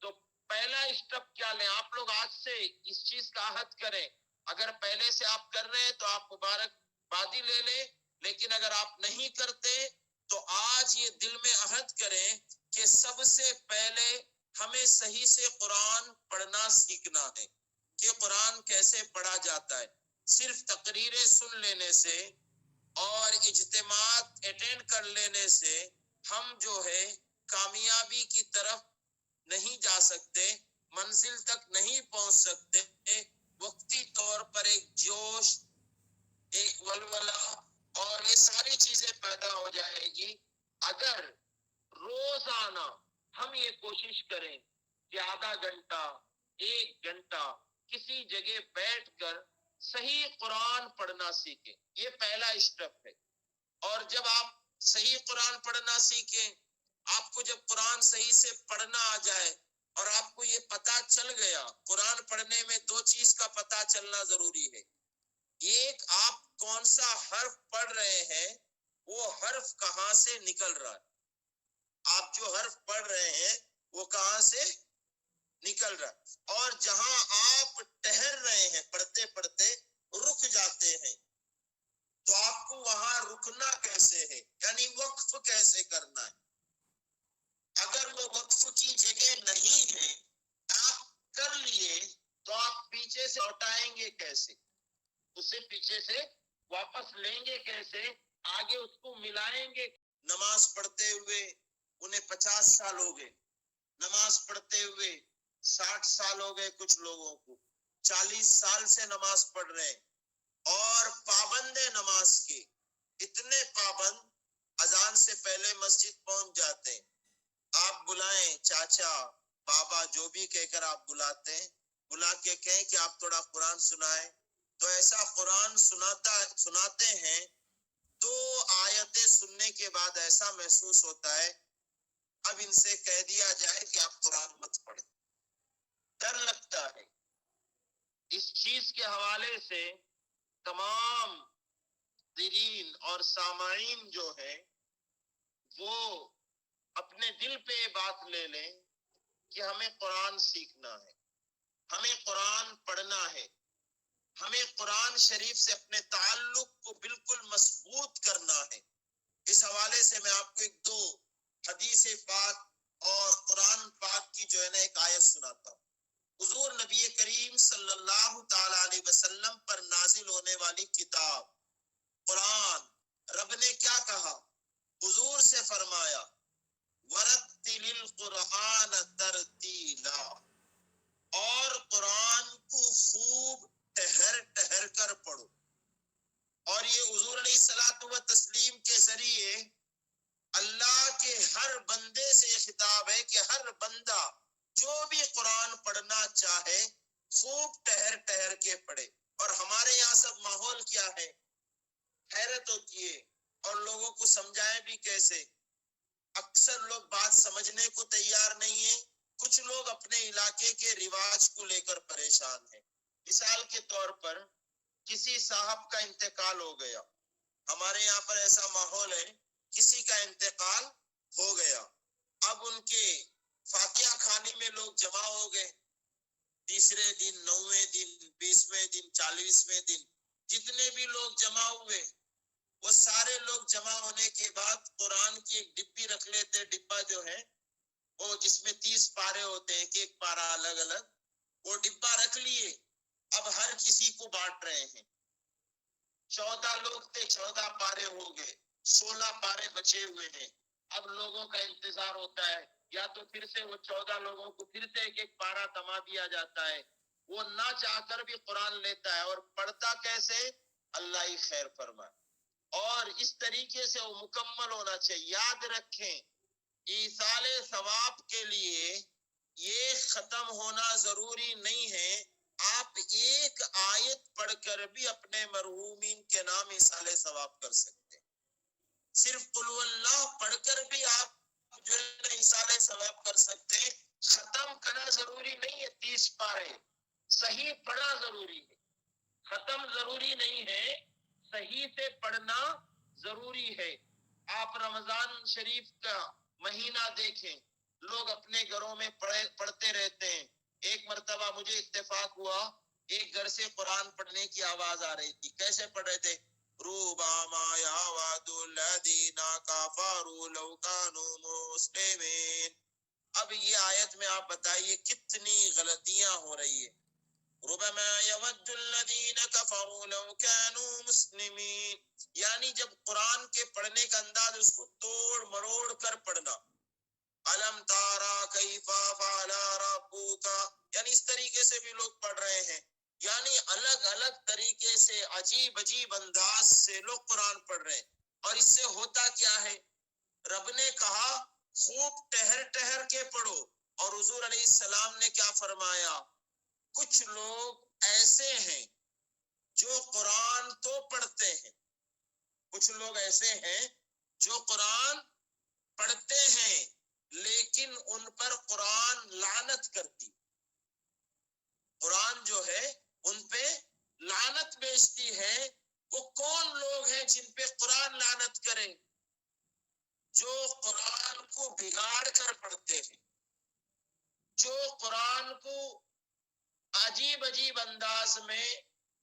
تو پہلا اسٹیپ کیا لیں؟ آپ لوگ آج سے اس چیز کا عہد کریں. اگر پہلے سے آپ کر رہے ہیں تو آپ مبارک بادی لے لیں، لیکن اگر آپ نہیں کرتے تو آج یہ دل میں عہد کریں کہ سب سے پہلے ہمیں صحیح سے قرآن پڑھنا سیکھنا ہے. کہ قرآن کیسے پڑھا جاتا ہے. صرف تقریریں سن لینے سے اور اجتماعات اٹینڈ کر لینے سے ہم جو ہے کامیابی کی طرف نہیں جا سکتے، منزل تک نہیں پہنچ سکتے. وقتی طور پر ایک جوش، ایک ولولہ اور یہ ساری چیزیں پیدا ہو جائے گی. اگر روزانہ ہم یہ کوشش کریں کہ آدھا گھنٹہ، 1 گھنٹہ کسی جگہ بیٹھ کر صحیح قرآن پڑھنا سیکھیں، یہ پہلا اسٹیپ ہے. اور جب آپ صحیح قرآن پڑھنا سیکھیں، آپ کو جب قرآن صحیح سے پڑھنا آ جائے اور آپ کو یہ پتا چل گیا، قرآن پڑھنے میں 2 چیز کا پتا چلنا ضروری ہے. ایک، آپ کون سا حرف پڑھ رہے ہیں، وہ حرف کہاں سے نکل رہا ہے. آپ جو حرف پڑھ رہے ہیں وہ کہاں سے نکل رہا ہے. اور جہاں آپ ٹہر رہے ہیں، پڑھتے پڑھتے رک جاتے ہیں، تو آپ کو وہاں رکنا کیسے ہے، یعنی وقف کیسے کرنا ہے. اگر وہ وقف کی جگہ نہیں ہے، آپ کر لیے تو آپ پیچھے سے لوٹائیں گے کیسے، اسے پیچھے سے واپس لیں گے کیسے، آگے اس کو ملائیں گے. نماز پڑھتے ہوئے انہیں 50 سال ہو گئے، نماز پڑھتے ہوئے 60 سال ہو گئے، کچھ لوگوں کو 40 سال سے نماز پڑھ رہے ہیں، اور پابند نماز کے اتنے پابند، اذان سے پہلے مسجد پہنچ جاتے ہیں. آپ بلائیں چاچا، بابا، جو بھی کہہ کر آپ بلاتے ہیں، بلا کے کہیں کہ آپ تھوڑا قرآن سنائیں، تو ایسا قرآن سناتے ہیں تو آیتیں سننے کے بعد ایسا محسوس ہوتا ہے اب ان سے کہہ دیا جائے کہ آپ قرآن مت پڑھیں. ڈر لگتا ہے. اس چیز کے حوالے سے تمام حاضرین اور سامعین جو ہے وہ اپنے دل پہ یہ بات لے لیں کہ ہمیں قرآن سیکھنا ہے، ہمیں قرآن پڑھنا ہے، ہمیں قرآن شریف سے اپنے تعلق کو بالکل مضبوط کرنا ہے. اس حوالے سے میں آپ کو 1-2 حدیث پاک اور قرآن پاک کی جو ہے نا ایک آیت سناتا ہوں. حضور نبی کریم صلی اللہ تعالی علیہ وسلم پر نازل ہونے والی کتاب قرآن، رب نے کیا کہا؟ حضور سے فرمایا وَرَتِّلِ الْقُرْآنَ تَرْتِيلًا، اور قرآن کو خوب ٹہر ٹہر کر پڑھو. اور یہ حضور علیہ الصلوۃ والتسلیم کے ذریعے اللہ خوب ٹہر ٹہر کے پڑھے. اور ہمارے یہاں سب ماحول کیا ہے؟ حیرت ہوتی ہے. اور لوگوں کو سمجھائے بھی کیسے؟ اکثر لوگ بات سمجھنے کو تیار نہیں ہیں. کچھ لوگ اپنے علاقے کے رواج کو لے کر پریشان ہیں. مثال کے طور پر کسی صاحب کا انتقال ہو گیا. ہمارے یہاں پر ایسا ماحول ہے، کسی کا انتقال ہو گیا. اب ان کے فاتحہ خانے میں لوگ جمع ہو گئے. تیسرے دن، 9ویں دن، 20ویں دن، 40ویں دن جتنے بھی لوگ جمع ہوئے، وہ سارے لوگ جمع ہونے کے بعد قرآن کی ایک ڈبی رکھ لیتے. ڈبہ جو ہے وہ جس میں 30 پارے ہوتے ہیں، ایک پارا الگ الگ، وہ ڈبہ رکھ لیے. اب ہر کسی کو بانٹ رہے ہیں. 14 لوگ تھے، 14 پارے ہو گئے، 16 پارے بچے ہوئے ہیں. اب لوگوں کا انتظار ہوتا ہے، یا تو پھر سے وہ 14 لوگوں کو پھر سے ایک ایک پارا تما دیا جاتا ہے. وہ نہ چاہ کر بھی قرآن لیتا ہے. اور پڑھتا کیسے؟ اللہ ہی خیر فرمائے. اور اس طریقے سے وہ مکمل ہونا چاہیے. یاد رکھیں، ایصال ثواب کے لیے یہ ختم ہونا ضروری نہیں ہے. آپ ایک آیت پڑھ کر بھی اپنے مرحومین کے نام ایصال ثواب کر سکتے ہیں. صرف قل هو اللہ پڑھ کر بھی آپ جو ہے ایصال ثواب کر سکتے ہیں. ختم کرنا ضروری نہیں ہے. 30 پارے صحیح پڑھنا ضروری ہے، ختم ضروری نہیں ہے. صحیح سے پڑھنا ضروری ہے. آپ رمضان شریف کا مہینہ دیکھیں، لوگ اپنے گھروں میں پڑھتے رہتے ہیں. ایک مرتبہ مجھے اتفاق ہوا، ایک گھر سے قرآن پڑھنے کی آواز آ رہی تھی. کیسے پڑھ رہے تھے؟ روباما یعود الذین کفروا لو کانوا مسلمین. اب یہ آیت میں آپ بتائیے کتنی غلطیاں ہو رہی ہے. ربما یود الذین کفروا لو کانوا مسلمین، یعنی جب قرآن کے پڑھنے کا انداز اس کو توڑ مروڑ کر پڑھنا. علم تارا کیف فعل ربک، یعنی اس طریقے سے بھی لوگ پڑھ رہے ہیں. یعنی الگ الگ طریقے سے عجیب عجیب انداز سے لوگ قرآن پڑھ رہے ہیں. اور اس سے ہوتا کیا ہے؟ رب نے کہا خوب ٹہر ٹہر کے پڑھو. اور حضور علیہ السلام نے کیا فرمایا؟ کچھ لوگ ایسے ہیں جو قرآن تو پڑھتے ہیں، کچھ لوگ ایسے ہیں جو قرآن پڑھتے ہیں لیکن ان پر قرآن لعنت کرتی. قرآن جو ہے ان پہ لعنت بیچتی ہے. وہ کون لوگ ہیں جن پہ قرآن لعنت کرے؟ جو قرآن کو بگاڑ کر پڑھتے ہیں، جو قرآن کو عجیب عجیب انداز میں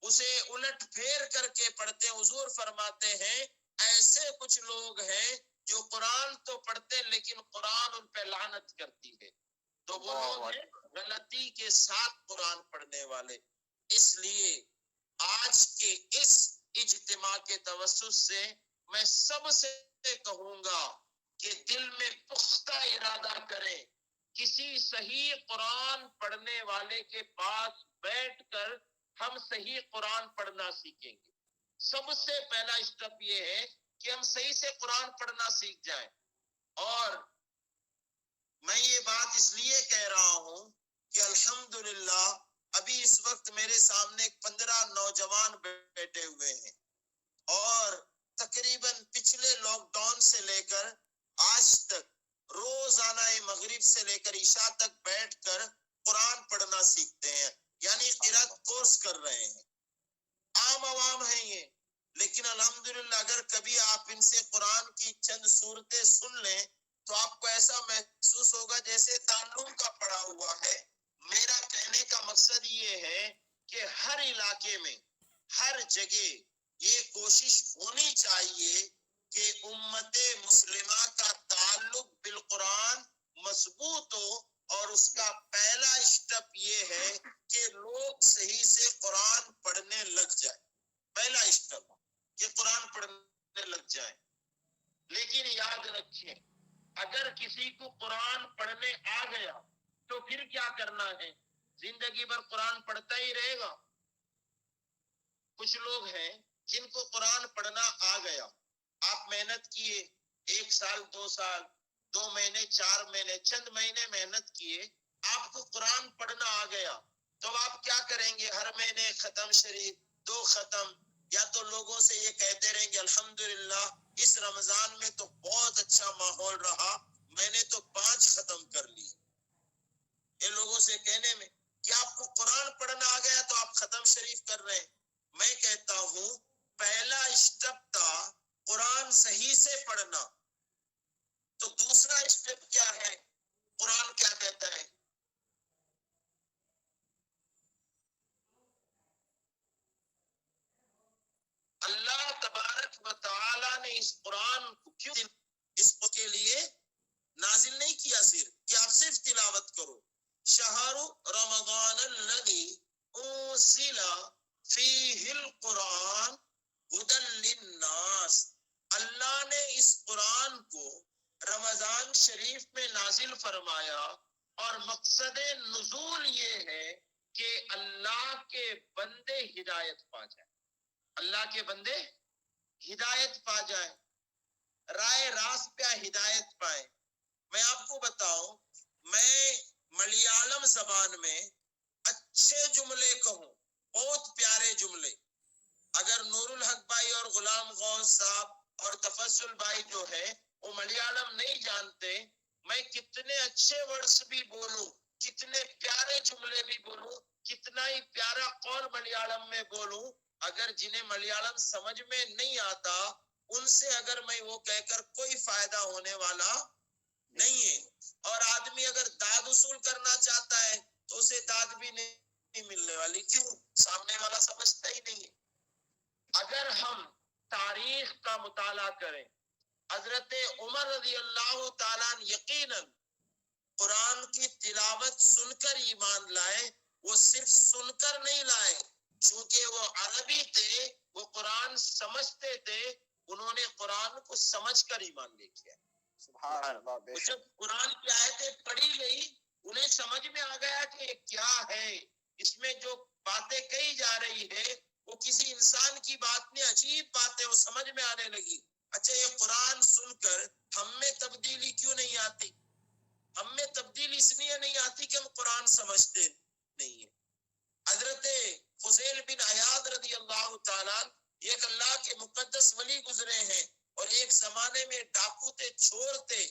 اسے الٹ پھیر کر کے پڑھتے ہیں. حضور فرماتے ہیں ایسے کچھ لوگ ہیں جو قرآن تو پڑھتے ہیں لیکن قرآن ان پہ لعنت کرتی ہے. تو وہ لوگ ہیں غلطی کے ساتھ قرآن پڑھنے والے. اس لیے آج کے اس اجتماع کے توسط سے میں سب سے کہوں گا کہ دل میں پختہ ارادہ کریں. کسی صحیح قرآن پڑھنے والے کے پاس بیٹھ کر ہم صحیح قرآن پڑھنا سیکھیں گے. سب سے پہلا اسٹیپ یہ ہے کہ ہم صحیح سے قرآن پڑھنا سیکھ جائیں. اور میں یہ بات اس لیے کہہ رہا ہوں کہ الحمدللہ ابھی اس وقت میرے سامنے 15 نوجوان بیٹھے ہوئے ہیں، اور تقریباً پچھلے لاک ڈاؤن سے لے کر آج تک روزانہ مغرب سے لے کر عشاء تک بیٹھ کر قرآن پڑھنا سیکھتے ہیں. یعنی قرات کورس کر رہے ہیں. عام عوام ہیں یہ، لیکن الحمدللہ اگر کبھی آپ ان سے قرآن کی چند صورتیں سن لیں تو آپ کو ایسا محسوس ہوگا جیسے تعلم کا پڑا ہوا ہے. میرا کہنے کا مقصد یہ ہے کہ ہر علاقے میں، ہر جگہ یہ کوشش ہونی چاہیے کہ امت مسلمہ کا تعلق بالقرآن مضبوط ہو. اور اس کا پہلا اسٹیپ یہ ہے کہ لوگ صحیح سے قرآن پڑھنے لگ جائیں. پہلا اسٹیپ کہ قرآن پڑھنے لگ جائیں. لیکن یاد رکھیں، اگر کسی کو قرآن پڑھنے آ گیا تو پھر کیا کرنا ہے؟ زندگی بھر قرآن پڑھتا ہی رہے گا؟ کچھ لوگ ہیں جن کو قرآن پڑھنا آ گیا، آپ محنت کیے 1 سال 2 سال 2 مہینے 4 مہینے چند مہینے محنت کیے، آپ کو قرآن پڑھنا آ گیا. تو آپ کیا کریں گے؟ ہر مہینے ختم شریف، 2 ختم، یا تو لوگوں سے یہ کہتے رہیں گے الحمدللہ اس رمضان میں تو بہت اچھا ماحول رہا، میں نے تو 5 ختم کر لی. یہ لوگوں سے کہنے میں کہ آپ کو قرآن پڑھنا آ گیا تو آپ ختم شریف کر رہے ہیں. میں کہتا ہوں پہلا اسٹیپ تھا قرآن صحیح سے پڑھنا، تو دوسرا اسٹیپ کیا ہے؟ قرآن کیا کہتا ہے؟ اللہ تبارک و تعالی نے اس قرآن کو کیوں اس کے لیے نازل نہیں کیا صرف کہ آپ صرف تلاوت کرو. شہر رمضان الذی انزل فیہ القرآن ہدی للناس، اللہ نے اس قرآن کو رمضان شریف میں نازل فرمایا، اور مقصد نزول یہ ہے کہ اللہ کے بندے ہدایت پا جائیں، اللہ کے بندے ہدایت پا جائیں، رائے راست پہ ہدایت پائیں. میں آپ کو بتاؤں، میں ملیالم زبان میں اچھے جملے کہوں، بہت پیارے جملے، اگر نور الحق بھائی اور غلام غوث صاحب اور تفضل بھائی جو ہے وہ ملیالم نہیں جانتے، میں کتنے اچھے ورڈز بھی بولوں، کتنے پیارے جملے بھی بولوں، کتنا ہی پیارا قول ملیالم میں بولوں، اگر جنہیں ملیالم سمجھ میں نہیں آتا ان سے اگر میں وہ کہہ کر کوئی فائدہ ہونے والا نہیں ہے. اور آدمی اگر داد وصول کرنا چاہتا ہے تو اسے داد بھی نہیں ملنے والی. کیوں؟ سامنے والا سمجھتا ہی نہیں ہے. اگر ہم تاریخ کا مطالعہ کریں، حضرت عمر رضی اللہ تعالیٰ یقیناً قرآن کی تلاوت سن کر ایمان لائے، وہ صرف سن کر نہیں لائے، چونکہ وہ عربی تھے، وہ قرآن سمجھتے تھے، انہوں نے قرآن کو سمجھ کر ایمان لے کیا. سبحان اللہ. بے شک جب قرآن کی آیتیں پڑھی گئی انہیں سمجھ میں آ گیا کہ یہ کیا ہے، اس میں جو باتیں کہی جا رہی ہے وہ کسی انسان کی بات نہیں، عجیب بات ہے، وہ سمجھ میں آنے لگی. اچھا یہ قرآن سن کر ہم میں تبدیلی کیوں نہیں آتی؟ ہم میں تبدیلی اس لیے نہیں آتی کہ ہم قرآن سمجھتے نہیں ہیں. حضرت فضیل بن عیاض رضی اللہ تعالیٰ ایک اللہ کے مقدس ولی گزرے ہیں، اور ایک زمانے میں ڈاکو تھے، چور تھے،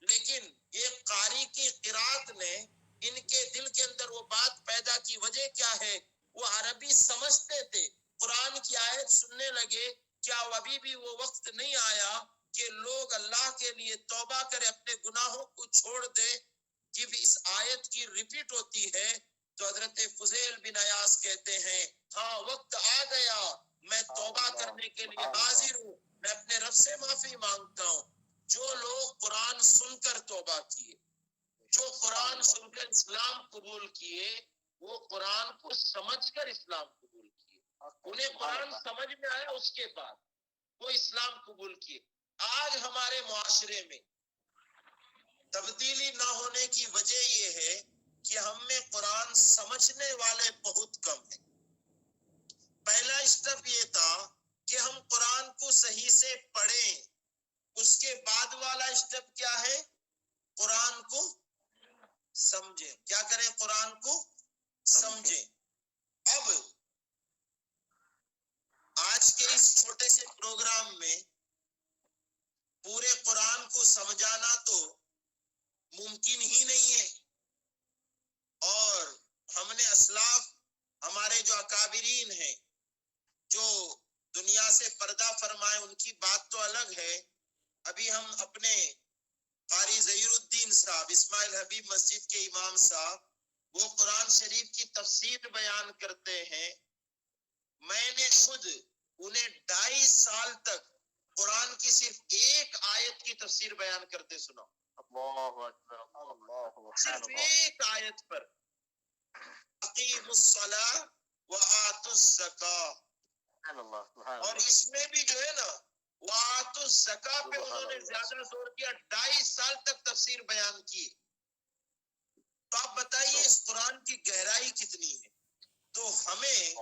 لیکن ایک قاری کی قرات نے ان کے دل کے اندر وہ بات پیدا کی. وجہ کیا ہے؟ وہ عربی سمجھتے تھے، قرآن کی آیت سننے لگے. کیا ابھی بھی وہ وقت نہیں آیا کہ لوگ اللہ کے لیے توبہ کرے، اپنے گناہوں کو چھوڑ دے؟ جب اس آیت کی ریپیٹ ہوتی ہے تو حضرت فضیل بن عیاض کہتے ہیں ہاں وقت آ گیا، میں توبہ کرنے کے لیے حاضر ہوں، میں اپنے رب سے معافی مانگتا ہوں. جو لوگ قرآن سن کر توبہ کیے، جو قرآن سن کر اسلام قبول کیے، وہ قرآن کو سمجھ کر اسلام قبول کیے، انہیں قرآن سمجھ میں آیا، اس کے بعد وہ اسلام قبول کیے. آج ہمارے معاشرے میں تبدیلی نہ ہونے کی وجہ یہ ہے کہ ہم میں قرآن سمجھنے والے بہت کم ہیں. پہلا اسٹیپ یہ تھا کہ ہم قرآن کو صحیح سے پڑھیں، اس کے بعد والا اسٹیپ کیا ہے؟ قرآن کو سمجھیں. کیا کریں؟ قرآن کو سمجھیں. اب آج کے اس چھوٹے سے پروگرام میں پورے قرآن کو سمجھانا تو ممکن ہی نہیں ہے، اور ہم نے اسلاف ہمارے جو اکابرین ہیں جو دنیا سے پردہ فرمائے ان کی بات تو الگ ہے. ابھی ہم اپنے قاری ظہیر الدین صاحب، اسماعیل حبیب مسجد کے امام صاحب، وہ قرآن شریف کی تفسیر بیان کرتے ہیں. میں نے خود انہیں 2.5 سال تک قرآن کی صرف ایک آیت کی تفسیر بیان کرتے سنا. اللہ اکبر، اللہ صرف ایک آیت پر، اقیموا الصلاۃ وآتوا الزکاۃ. اور اس میں بھی جو ہے نا وآتوا الزکاۃ پہ انہوں نے زیادہ زور کیا. 2.5 سال تک تفسیر بیان کی. تو آپ بتائیے اس قرآن کی گہرائی کتنی ہے. تو ہمیں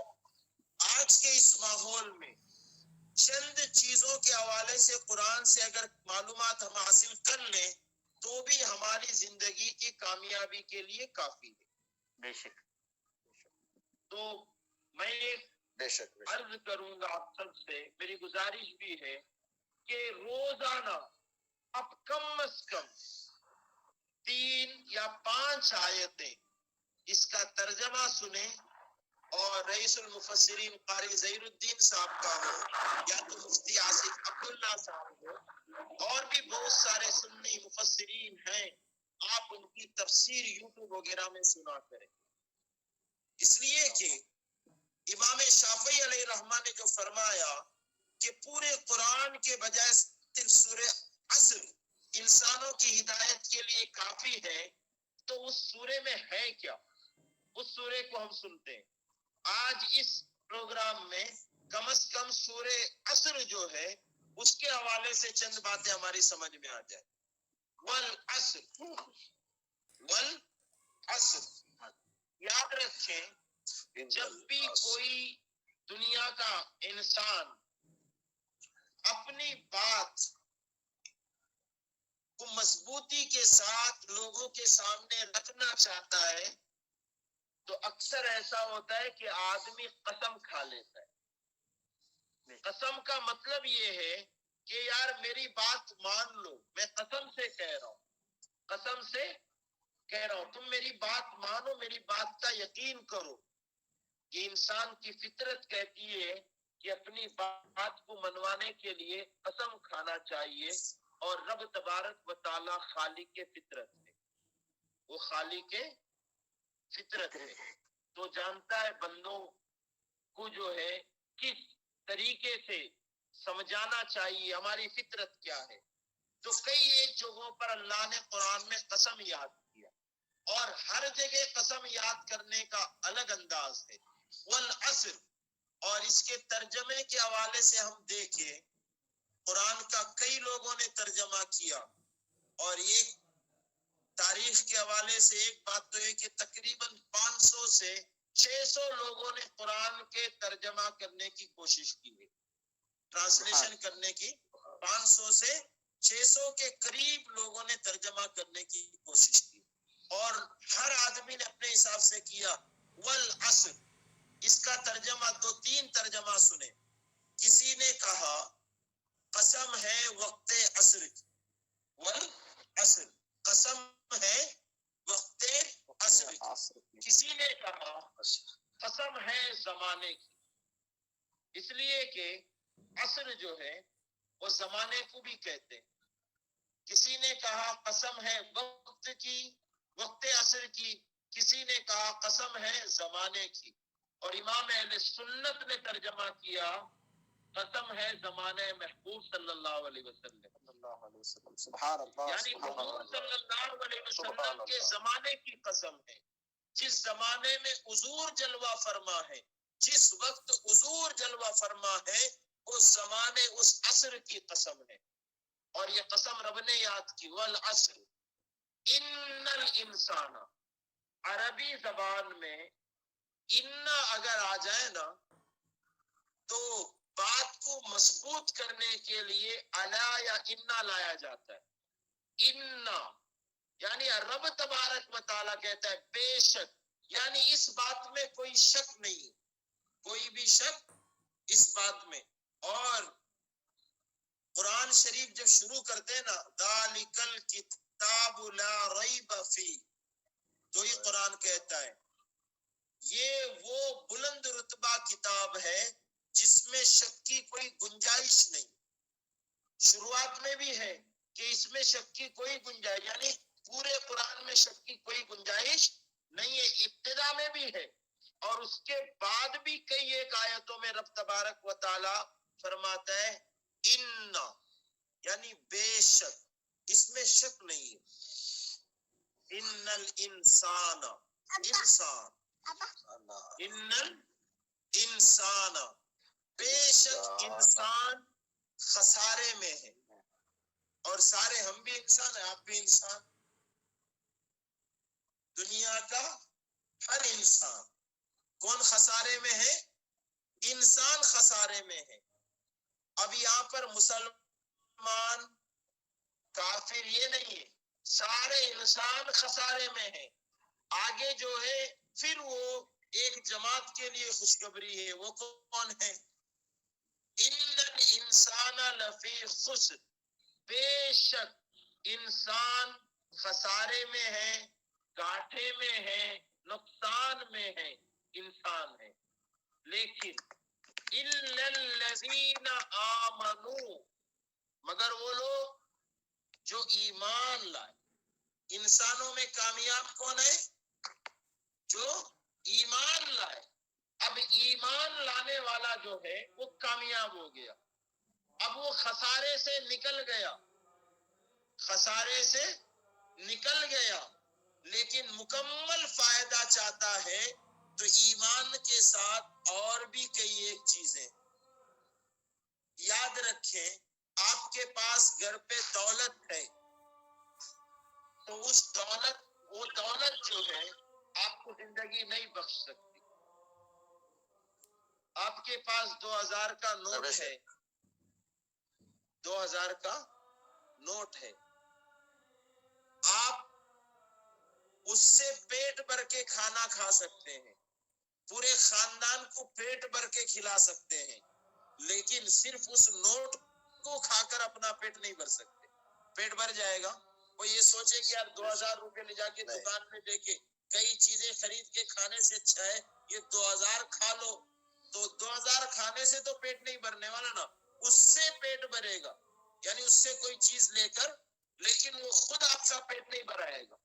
آج کے اس ماحول میں چند چیزوں کے حوالے سے قرآن سے اگر معلومات ہم حاصل کر لیں تو بھی ہماری زندگی کی کامیابی کے لیے کافی ہے. بے شک. تو میں ایک بے شک عرض کروں گا آپ سب سے، میری گزارش بھی ہے کہ روزانہ اب کم از کم 3 یا 5 آیتیں اس کا ترجمہ سنیں، اور رئیس المفسرین قاری ظہیر الدین صاحب کا ہو یا تو مفتی آصف عبداللہ صاحب ہو، اور بھی بہت سارے سنی مفسرین ہیں، آپ ان کی تفسیر یوٹیوب وغیرہ میں سنا کریں. اس لیے کہ امام شافعی علیہ رحمہ نے جو فرمایا کہ پورے قرآن کے بجائے صرف سورہ عصر انسانوں کی ہدایت کے لیے کافی ہے، تو اس سورے میں ہے کیا؟ اس سورے کو ہم سنتے ہیں. آج اس پروگرام میں کم از کم سورہ عصر جو ہے اس کے حوالے سے چند باتیں ہماری سمجھ میں آ جائے. والعصر، والعصر، یاد رکھیں جب بھی کوئی دنیا کا انسان اپنی بات کو مضبوطی کے ساتھ لوگوں کے سامنے رکھنا چاہتا ہے تو اکثر ایسا ہوتا ہے کہ آدمی قسم کھا لیتا ہے. قسم کا مطلب یہ ہے کہ یار میری بات مان لو، میں قسم سے کہہ رہا ہوں، قسم سے کہہ رہا ہوں، تم میری بات مانو، میری بات کا یقین کرو. یہ انسان کی فطرت کہتی ہے کہ اپنی بات کو منوانے کے لیے قسم کھانا چاہیے، اور رب تبارک و تعالی خالق فطرت ہے، وہ خالق فطرت ہے، تو جانتا ہے بندوں کو جو ہے کس طریقے سے سمجھانا چاہیے، ہماری فطرت کیا ہے. تو کئی ایک جگہوں پر اللہ نے قرآن میں قسم یاد کیا، اور ہر جگہ قسم یاد کرنے کا الگ انداز ہے. والعصر، اور اس کے ترجمے کے حوالے سے ہم دیکھیں قرآن کا کئی لوگوں نے ترجمہ کیا، اور ایک تاریخ کے حوالے سے ایک بات تو ہے کہ تقریباً 500 سے 600 لوگوں نے قرآن کے ترجمہ کرنے کی کوشش کی ہے، ٹرانسلیشن کرنے کی. 500 سے 600 کے قریب لوگوں نے ترجمہ کرنے کی کوشش کی، اور ہر آدمی نے اپنے حساب سے کیا. والعصر، اس کا ترجمہ 2-3 ترجمہ سنے. کسی نے کہا قسم ہے وقت عصر کی، والعصر، قسم ہے وقت عصر کی. کسی نے کہا قسم ہے زمانے کی، اس لیے کہ عصر جو ہے وہ زمانے کو بھی کہتے ہیں. کسی نے کہا قسم ہے وقت کی، وقت عصر کی، کسی نے کہا قسم ہے زمانے کی. اور امام اہل سنت نے ترجمہ کیا قسم ہے زمانے محبوب صلی اللہ علیہ وسلم. سبحان اللہ، یعنی حضور صلی اللہ علیہ وسلم کے زمانے کی قسم ہے، جس زمانے میں حضور جلوہ فرما ہے، جس وقت حضور جلوہ فرما ہے، اس زمانے اس عصر کی قسم ہے. اور یہ قسم رب نے یاد کی. والعصر ان الانسان، عربی زبان میں انا اگر آ جائے نا تو بات کو مضبوط کرنے کے لیے الا یا انا لایا جاتا ہے. انا یعنی رب تبارک و تعالیٰ کہتا ہے بے شک، یعنی اس بات میں کوئی شک نہیں، کوئی بھی شک اس بات میں. اور قرآن شریف جب شروع کرتے ہیں نا ذالک الکتاب لا ریب فیہ، تو یہ قرآن کہتا ہے یہ وہ بلند رتبہ کتاب ہے جس میں شک کی کوئی گنجائش نہیں. شروعات میں بھی ہے کہ اس میں شک کی کوئی گنجائش، یعنی پورے قرآن میں شک کی کوئی گنجائش نہیں ہے. ابتدا میں بھی ہے، اور اس کے بعد بھی کئی ایک آیتوں میں رب تبارک و تعالی فرماتا ہے انا، یعنی بے شک، اس میں شک نہیں ہے. ان الانسان، انسان، ان الانسان، بے شک انسان خسارے میں ہے. اور سارے ہم بھی انسان ہیں، آپ بھی انسان، دنیا کا ہر انسان. کون خسارے میں ہے؟ انسان خسارے میں ہے. اب یہاں پر مسلمان کافر یہ نہیں ہے، سارے انسان خسارے میں ہیں. آگے جو ہے پھر وہ ایک جماعت کے لیے خوشخبری ہے، وہ کون ہے؟ ان الانسان لفی خسر، بے شک انسان خسارے میں ہے، گھاٹے میں ہے، نقصان میں ہے، انسان ہے. لیکن الا الذین آمنوا، مگر وہ لوگ جو ایمان لائے. انسانوں میں کامیاب کون ہے؟ جو ایمان لائے. اب ایمان لانے والا جو ہے وہ کامیاب ہو گیا، اب وہ خسارے سے نکل گیا، خسارے سے نکل گیا. لیکن مکمل فائدہ چاہتا ہے تو ایمان کے ساتھ اور بھی کئی ایک چیزیں یاد رکھیں. آپ کے پاس گھر پہ دولت ہے تو اس دولت، وہ دولت جو ہے آپ کو زندگی نہیں بخش سکتی. آپ کے پاس 2000 کا نوٹ ہے، 2000 کا نوٹ ہے، آپ اس سے پیٹ بھر کے کھانا کھا سکتے ہیں، پورے خاندان کو پیٹ بھر کے کھلا سکتے ہیں، لیکن صرف اس نوٹ کو کھا کر اپنا پیٹ نہیں بھر سکتے. پیٹ بھر جائے گا؟ وہ یہ سوچے کہ یار 2000 روپے لے جا کے دکان میں دے کے کئی چیزیں خرید کے کھانے سے اچھا ہے یہ 2000 کھا لو. تو 2000 کھانے سے تو پیٹ نہیں بھرنے والا نا، اس سے پیٹ بھرے گا، یعنی اس سے کوئی چیز لے کر، لیکن وہ خود آپ کا پیٹ نہیں بھرائے گا.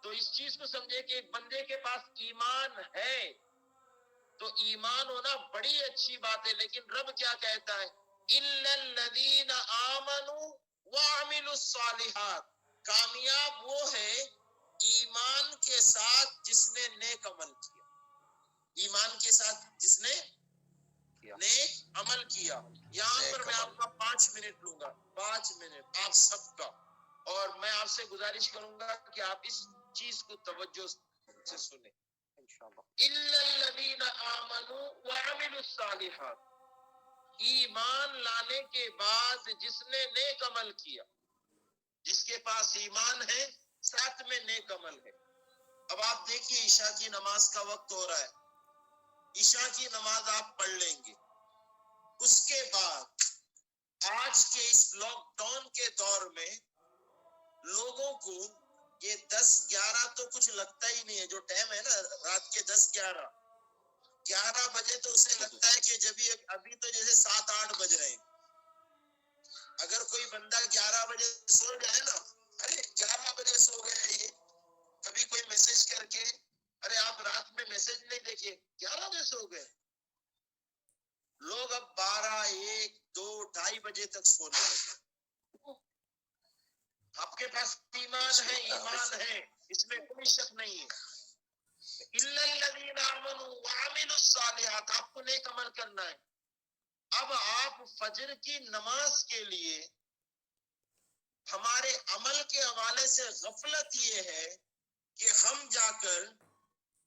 تو اس چیز کو سمجھے کہ ایک بندے کے پاس ایمان ہے تو ایمان ہونا بڑی اچھی بات ہے، لیکن رب کیا کہتا ہے؟ الا الذین آمنوا وعملوا الصالحات. کامیاب وہ ہے ایمان کے ساتھ جس نے نیک عمل کیا، ایمان کے ساتھ جس نے نیک عمل کیا. یہاں پر میں آپ کا 5 منٹ لوں گا، 5 منٹ آپ سب کا، اور میں آپ سے گزارش کروں گا کہ آپ اس چیز کو توجہ سے سنیں. الا الذین آمنوا وعملوا الصالحات، ایمان لانے کے بعد جس نے نیک عمل کیا، جس کے پاس ایمان ہے ساتھ میں نیک عمل ہے. اب آپ دیکھیے عشاء کی نماز کا وقت ہو رہا ہے، عشاء کی نماز آپ پڑھ لیں گے. اس کے بعد آج کے اس لاک ڈاؤن کے دور میں لوگوں کو یہ 10-11 تو کچھ لگتا ہی نہیں ہے، جو ٹائم ہے نا رات کے 10-11 بجے تو اسے لگتا ہے کہ جب ابھی تو جیسے 7-8 بج رہے ہیں. اگر کوئی بندہ 11 بجے سو جائے نا، ارے 11 بجے سو گئے، یہ کبھی کوئی میسج کر کے ارے آپ رات میں میسج نہیں دیکھے 11 بجے سو گئے. لوگ اب 12-1-2-2:30 بجے تک سونے لگے. آپ کے پاس ایمان ہے، ایمان ہے، اس میں کوئی شک نہیں ہے. الا الذین آمنوا وعملوا الصالحات، آپ کو نیک عمل کرنا ہے. اب آپ فجر کی نماز کے لیے ہمارے عمل کے حوالے سے غفلت یہ ہے کہ ہم جا کر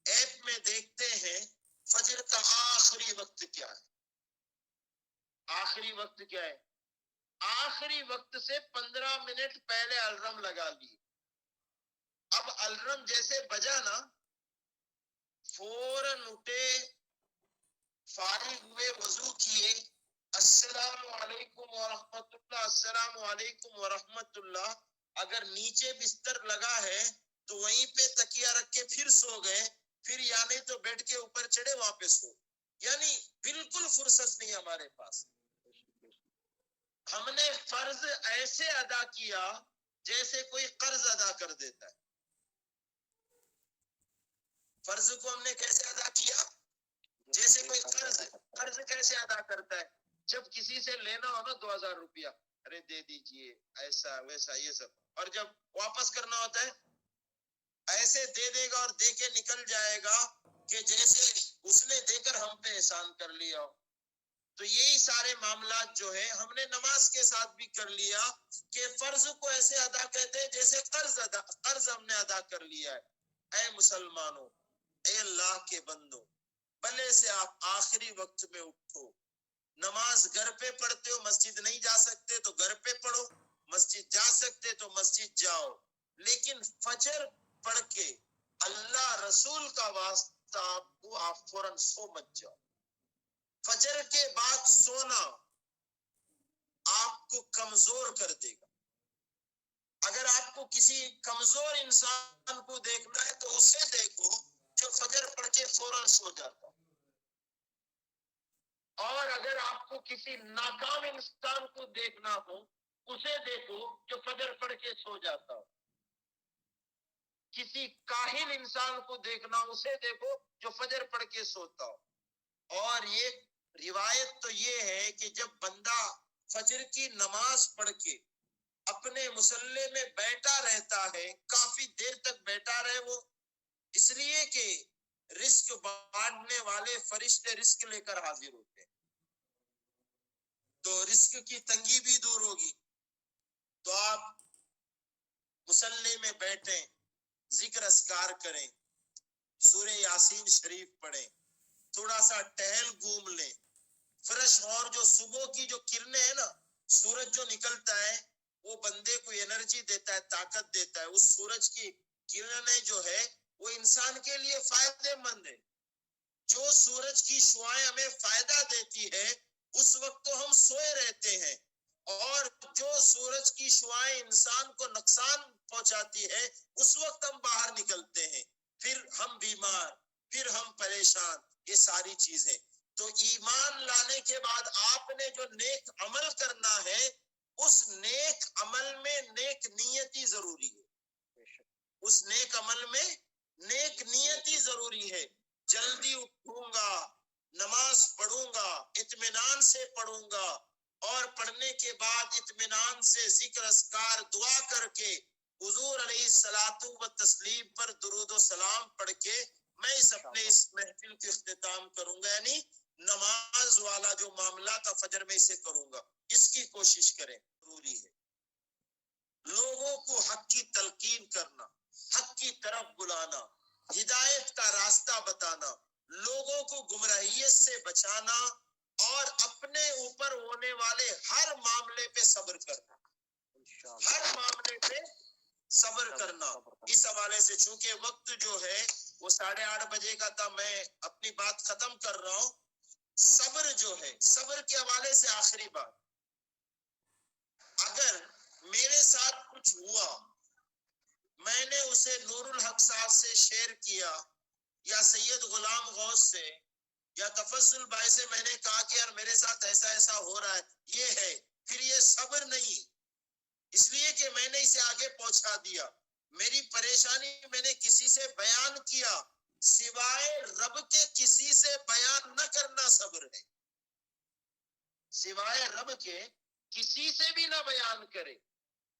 ایپ میں دیکھتے ہیں فجر کا آخری وقت کیا ہے. آخری وقت کیا ہے؟ آخری وقت سے 15 منٹ پہلے الارم لگا لی. اب الارم جیسے بجا نا، فوراً اٹھے، فارغ ہوئے، وضو کیے، السلام علیکم ورحمت اللہ، السلام علیکم ورحمت اللہ. اگر نیچے بستر لگا ہے تو وہیں پہ تکیہ رکھ کے پھر سو گئے، پھر یعنی تو بیڈ کے اوپر چڑھے واپس ہو. یعنی بالکل فرصت نہیں ہمارے پاس. ہم نے فرض ایسے ادا کیا جیسے کوئی قرض ادا کر دیتا ہے. فرض کو ہم نے کیسے ادا کیا؟ جیسے کوئی قرض کیسے ادا کرتا ہے؟ جب کسی سے لینا ہو نا 2000 روپیہ، ارے دے دیجئے، ایسا ویسا یہ سب، اور جب واپس کرنا ہوتا ہے ایسے دے دے گا اور دے کے نکل جائے گا کہ جیسے اس نے دے کر ہم پہ احسان کر لیا ہو. تو یہی سارے معاملات جو ہے ہم نے نماز کے ساتھ بھی کر لیا کہ فرض کو ایسے ادا کرتے جیسے قرض ہم نے ادا کر لیا ہے. اے مسلمانوں، اے اللہ کے بندوں، بھلے سے آپ آخری وقت میں اٹھو. نماز گھر پہ پڑھتے ہو، مسجد نہیں جا سکتے تو گھر پہ پڑھو، مسجد جا سکتے تو مسجد جاؤ، لیکن فجر پڑھ کے اللہ رسول کا آپ کو آپ فوراً سو مت جاؤ. فجر کے بعد سونا آپ کو کمزور کر دے گا. اگر آپ کو کسی کمزور انسان کو دیکھنا ہے تو اسے دیکھو جو فجر پڑھ کے فوراً سو جاتا. اور اگر آپ کو کسی ناکام انسان کو دیکھنا ہو اسے دیکھو جو فجر پڑھ کے سو جاتا ہو. کسی کاہل انسان کو دیکھنا اسے دیکھو جو فجر پڑھ کے سوتا ہو. اور یہ روایت تو یہ ہے کہ جب بندہ فجر کی نماز پڑھ کے اپنے مصلے میں بیٹھا رہتا ہے کافی دیر تک بیٹھا رہے وہ اس لیے کہ رزق بانٹنے والے فرشتے رزق لے کر حاضر ہوتے ہیں تو رزق کی تنگی بھی دور ہوگی. تو آپ مصلے میں بیٹھیں ذکر اذکار کریں سورہ یاسین شریف پڑھیں تھوڑا سا ٹہل گھوم لیں فرش. اور جو صبح کی جو کرنیں ہیں نا سورج جو نکلتا ہے وہ بندے کو انرجی دیتا ہے طاقت دیتا ہے. اس سورج کی کرنیں جو ہے وہ انسان کے لیے فائدہ مند ہے. جو سورج کی شعائیں ہمیں فائدہ دیتی ہے اس وقت تو ہم سوئے رہتے ہیں اور جو سورج کی شعائیں انسان کو نقصان پہنچاتی ہے اس وقت ہم باہر نکلتے ہیں پھر ہم بیمار پھر ہم پریشان. یہ ساری چیزیں تو ایمان لانے کے بعد آپ نے جو نیک عمل کرنا ہے اس نیک عمل میں نیک نیتی ضروری ہے. اس نیک عمل میں نیک نیتی ضروری ہے. جلدی اٹھوں گا نماز پڑھوں گا اطمینان سے پڑھوں گا اور پڑھنے کے بعد اطمینان سے ذکر اذکار دعا کر کے حضور علیہ الصلوۃ و تسلیم پر درود و سلام پڑھ کے میں اپنے اس محفل کے اختتام کروں گا. یعنی نماز والا جو معاملہ تھا فجر میں اسے کروں گا. اس کی کوشش کریں ضروری ہے. لوگوں کو حق کی تلقین کرنا حق کی طرف بلانا ہدایت کا راستہ بتانا لوگوں کو گمراہیت سے بچانا اور اپنے اوپر ہونے والے ہر معاملے پہ صبر کرنا ہر معاملے پہ صبر کرنا. اس حوالے سے چونکہ وقت جو ہے وہ 8:30 بجے کا تھا میں اپنی بات ختم کر رہا ہوں. صبر جو ہے صبر کے حوالے سے آخری بات اگر میرے ساتھ کچھ ہوا میں نے اسے نور الحق صاحب سے شیئر کیا یا سید غلام غوث سے یا تفضل بھائی سے میں نے کہا کہ یار میرے ساتھ ایسا ایسا ہو رہا ہے یہ ہے پھر یہ صبر نہیں اس لیے کہ میں نے اسے آگے پہنچا دیا. میری پریشانی میں نے کسی سے بیان کیا سوائے رب کے کسی سے بیان نہ کرنا صبر ہے. سوائے رب کے کسی سے بھی نہ بیان کرے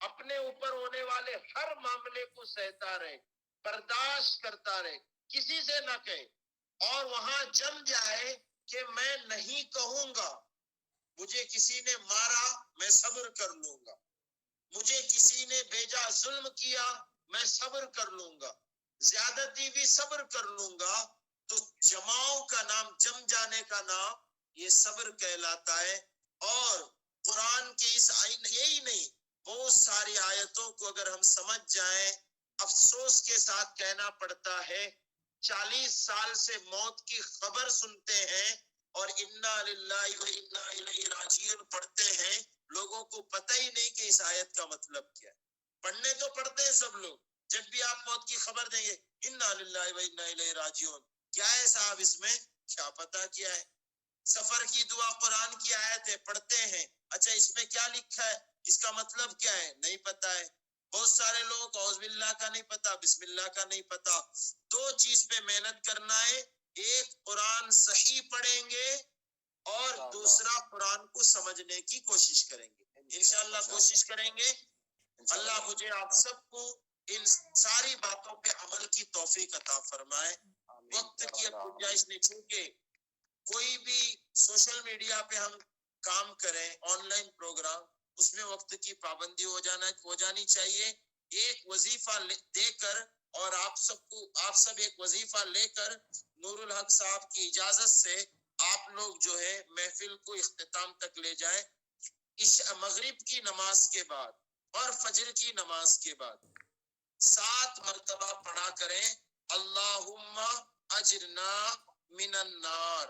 اپنے اوپر ہونے والے ہر معاملے کو سہتا رہے برداشت کرتا رہے کسی سے نہ کہے اور وہاں جم جائے کہ میں نہیں کہوں گا. مجھے کسی نے مارا میں صبر کر لوں گا مجھے کسی نے بیجا ظلم کیا میں صبر کر لوں گا زیادتی بھی صبر کر لوں گا. تو جماؤں کا نام جم جانے کا نام یہ صبر کہلاتا ہے. اور قرآن کی اس یہی نہیں بہت ساری آیتوں کو اگر ہم سمجھ جائیں افسوس کے ساتھ کہنا پڑتا ہے 40 سال سے موت کی خبر سنتے ہیں اور انا للہ و انا الیہ راجعون پڑھتے ہیں لوگوں کو پتہ ہی نہیں کہ اس آیت کا مطلب کیا ہے. پڑھنے تو پڑھتے ہیں سب لوگ جب بھی آپ موت کی خبر دیں گے انا للہ و انا الیہ راجعون کیا ہے صاحب اس میں کیا پتہ کیا ہے. سفر کی دعا قرآن کی آیت ہے پڑھتے ہیں اچھا اس میں کیا لکھا ہے اس کا مطلب کیا ہے نہیں پتا ہے. بہت سارے لوگ اعوذ باللہ کا نہیں پتا بسم اللہ کا نہیں پتا. دو چیز پہ محنت کرنا ہے ایک قرآن صحیح پڑھیں گے اور دوسرا قرآن کو سمجھنے کی کوشش کریں گے انشاءاللہ کوشش کریں گے. اللہ مجھے آپ سب کو ان ساری باتوں پہ عمل کی توفیق عطا فرمائے. وقت کی اب گنجائش نہیں چونکہ کوئی بھی سوشل میڈیا پہ ہم کام کریں آن لائن پروگرام اس میں وقت کی پابندی ہو جانی چاہیے. ایک وظیفہ دے کر اور آپ سب ایک وظیفہ لے کر نور الحق صاحب کی اجازت سے آپ لوگ جو ہے محفل کو اختتام تک لے جائیں. مغرب کی نماز کے بعد اور فجر کی نماز کے بعد 7 مرتبہ پڑھا کریں اللہم اجرنا من النار.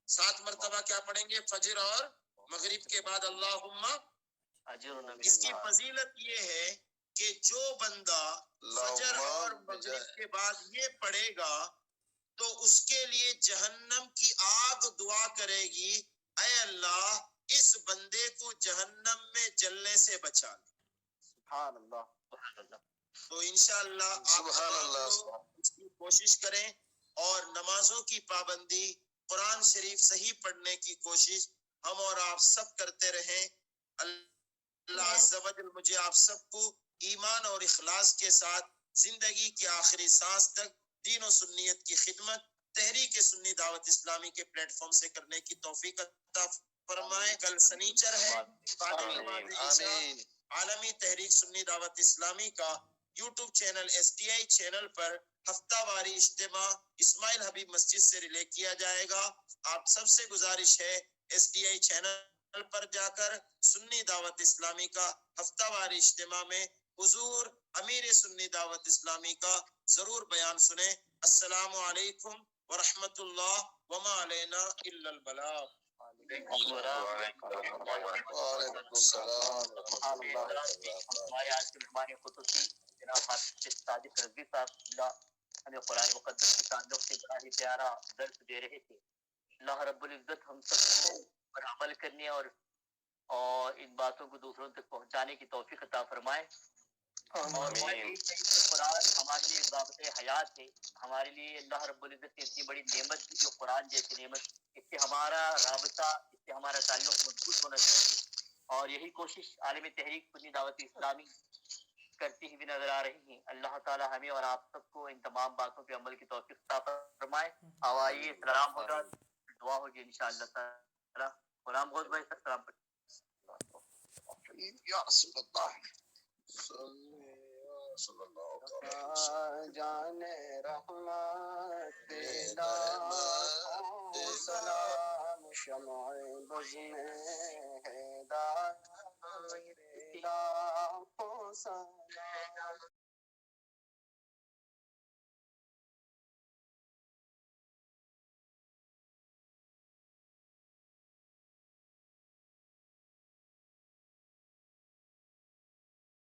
7 مرتبہ کیا پڑھیں گے؟ فجر اور مغرب کے بعد اللہم. اجرنا من اس کی النار. فضیلت یہ ہے کہ جو بندہ فجر اور مغرب کے بعد یہ پڑھے گا تو اس کے لیے جہنم کی آگ دعا کرے گی، اے اللہ اس بندے کو جہنم میں جلنے سے بچا لے. سبحان اللہ. سبحان اللہ. تو انشاءاللہ آپ اس کی کوشش کریں اور نمازوں کی پابندی، قرآن شریف صحیح پڑھنے کی کوشش ہم اور آپ سب کرتے رہیں. اللہ عز و جل مجھے آپ سب کو ایمان اور اخلاص کے ساتھ زندگی کی آخری سانس تک دین و سنیت کی خدمت تحریک سنی دعوت اسلامی کے پلیٹ فارم سے کرنے کی توفیق عطا فرمائے. کل سنیچر ہے، بعد نماز عشاء عالمی تحریک سنی دعوت اسلامی کا یوٹیوب چینل STI چینل پر ہفتہ واری اجتماع اسماعیل حبیب مسجد سے ریلے کیا جائے گا. آپ سب سے گزارش ہے STI چینل پر جا کر سنی دعوت اسلامی کا ہفتہ واری اجتماع میں حضور امیر سنی دعوت اسلامی کا ضرور بیان سنیں. السلام علیکم ورحمۃ اللہ وما علینا الا البلاغ. وعلیکم السلام. سبحان اللہ. ہمارے آج کے مہمان خصوصی جناب حافظ صادق رضوی صاحب ہمیں قرآن مقدس کے تعلق سے بڑا ہی پیارا درس دے رہے تھے. اللہ رب العزت ہم سب کو پر عمل کرنے اور ان باتوں کو دوسروں تک پہنچانے کی توفیق عطا فرمائے. اور قرآن ہمارے لیے ضابطۂ حیات ہے. ہمارے لیے اللہ رب العزت نے اتنی بڑی نعمت دی جو قرآن جیسی نعمت، اس سے ہمارا رابطہ، اس سے ہمارا تعلق مضبوط ہونا چاہیے. اور یہی کوشش عالم تحریک سنی دعوت اسلامی کرتی ہوئی نظر آ رہی ہیں. اللہ تعالی ہمیں اور آپ سب کو ان تمام باتوں پہ عمل کی توفیق عطا فرمائے. آوائیے سلام ہوگا، دعا ہوگی انشاءاللہ تعالی. غلام غوث بھائی سلام پڑھیں. یا رسول اللہ صلی اللہ علیہ وسلم. جان رحمت لاکھوں سلام، شمع بز میں ہدایت لاکھوں سلام.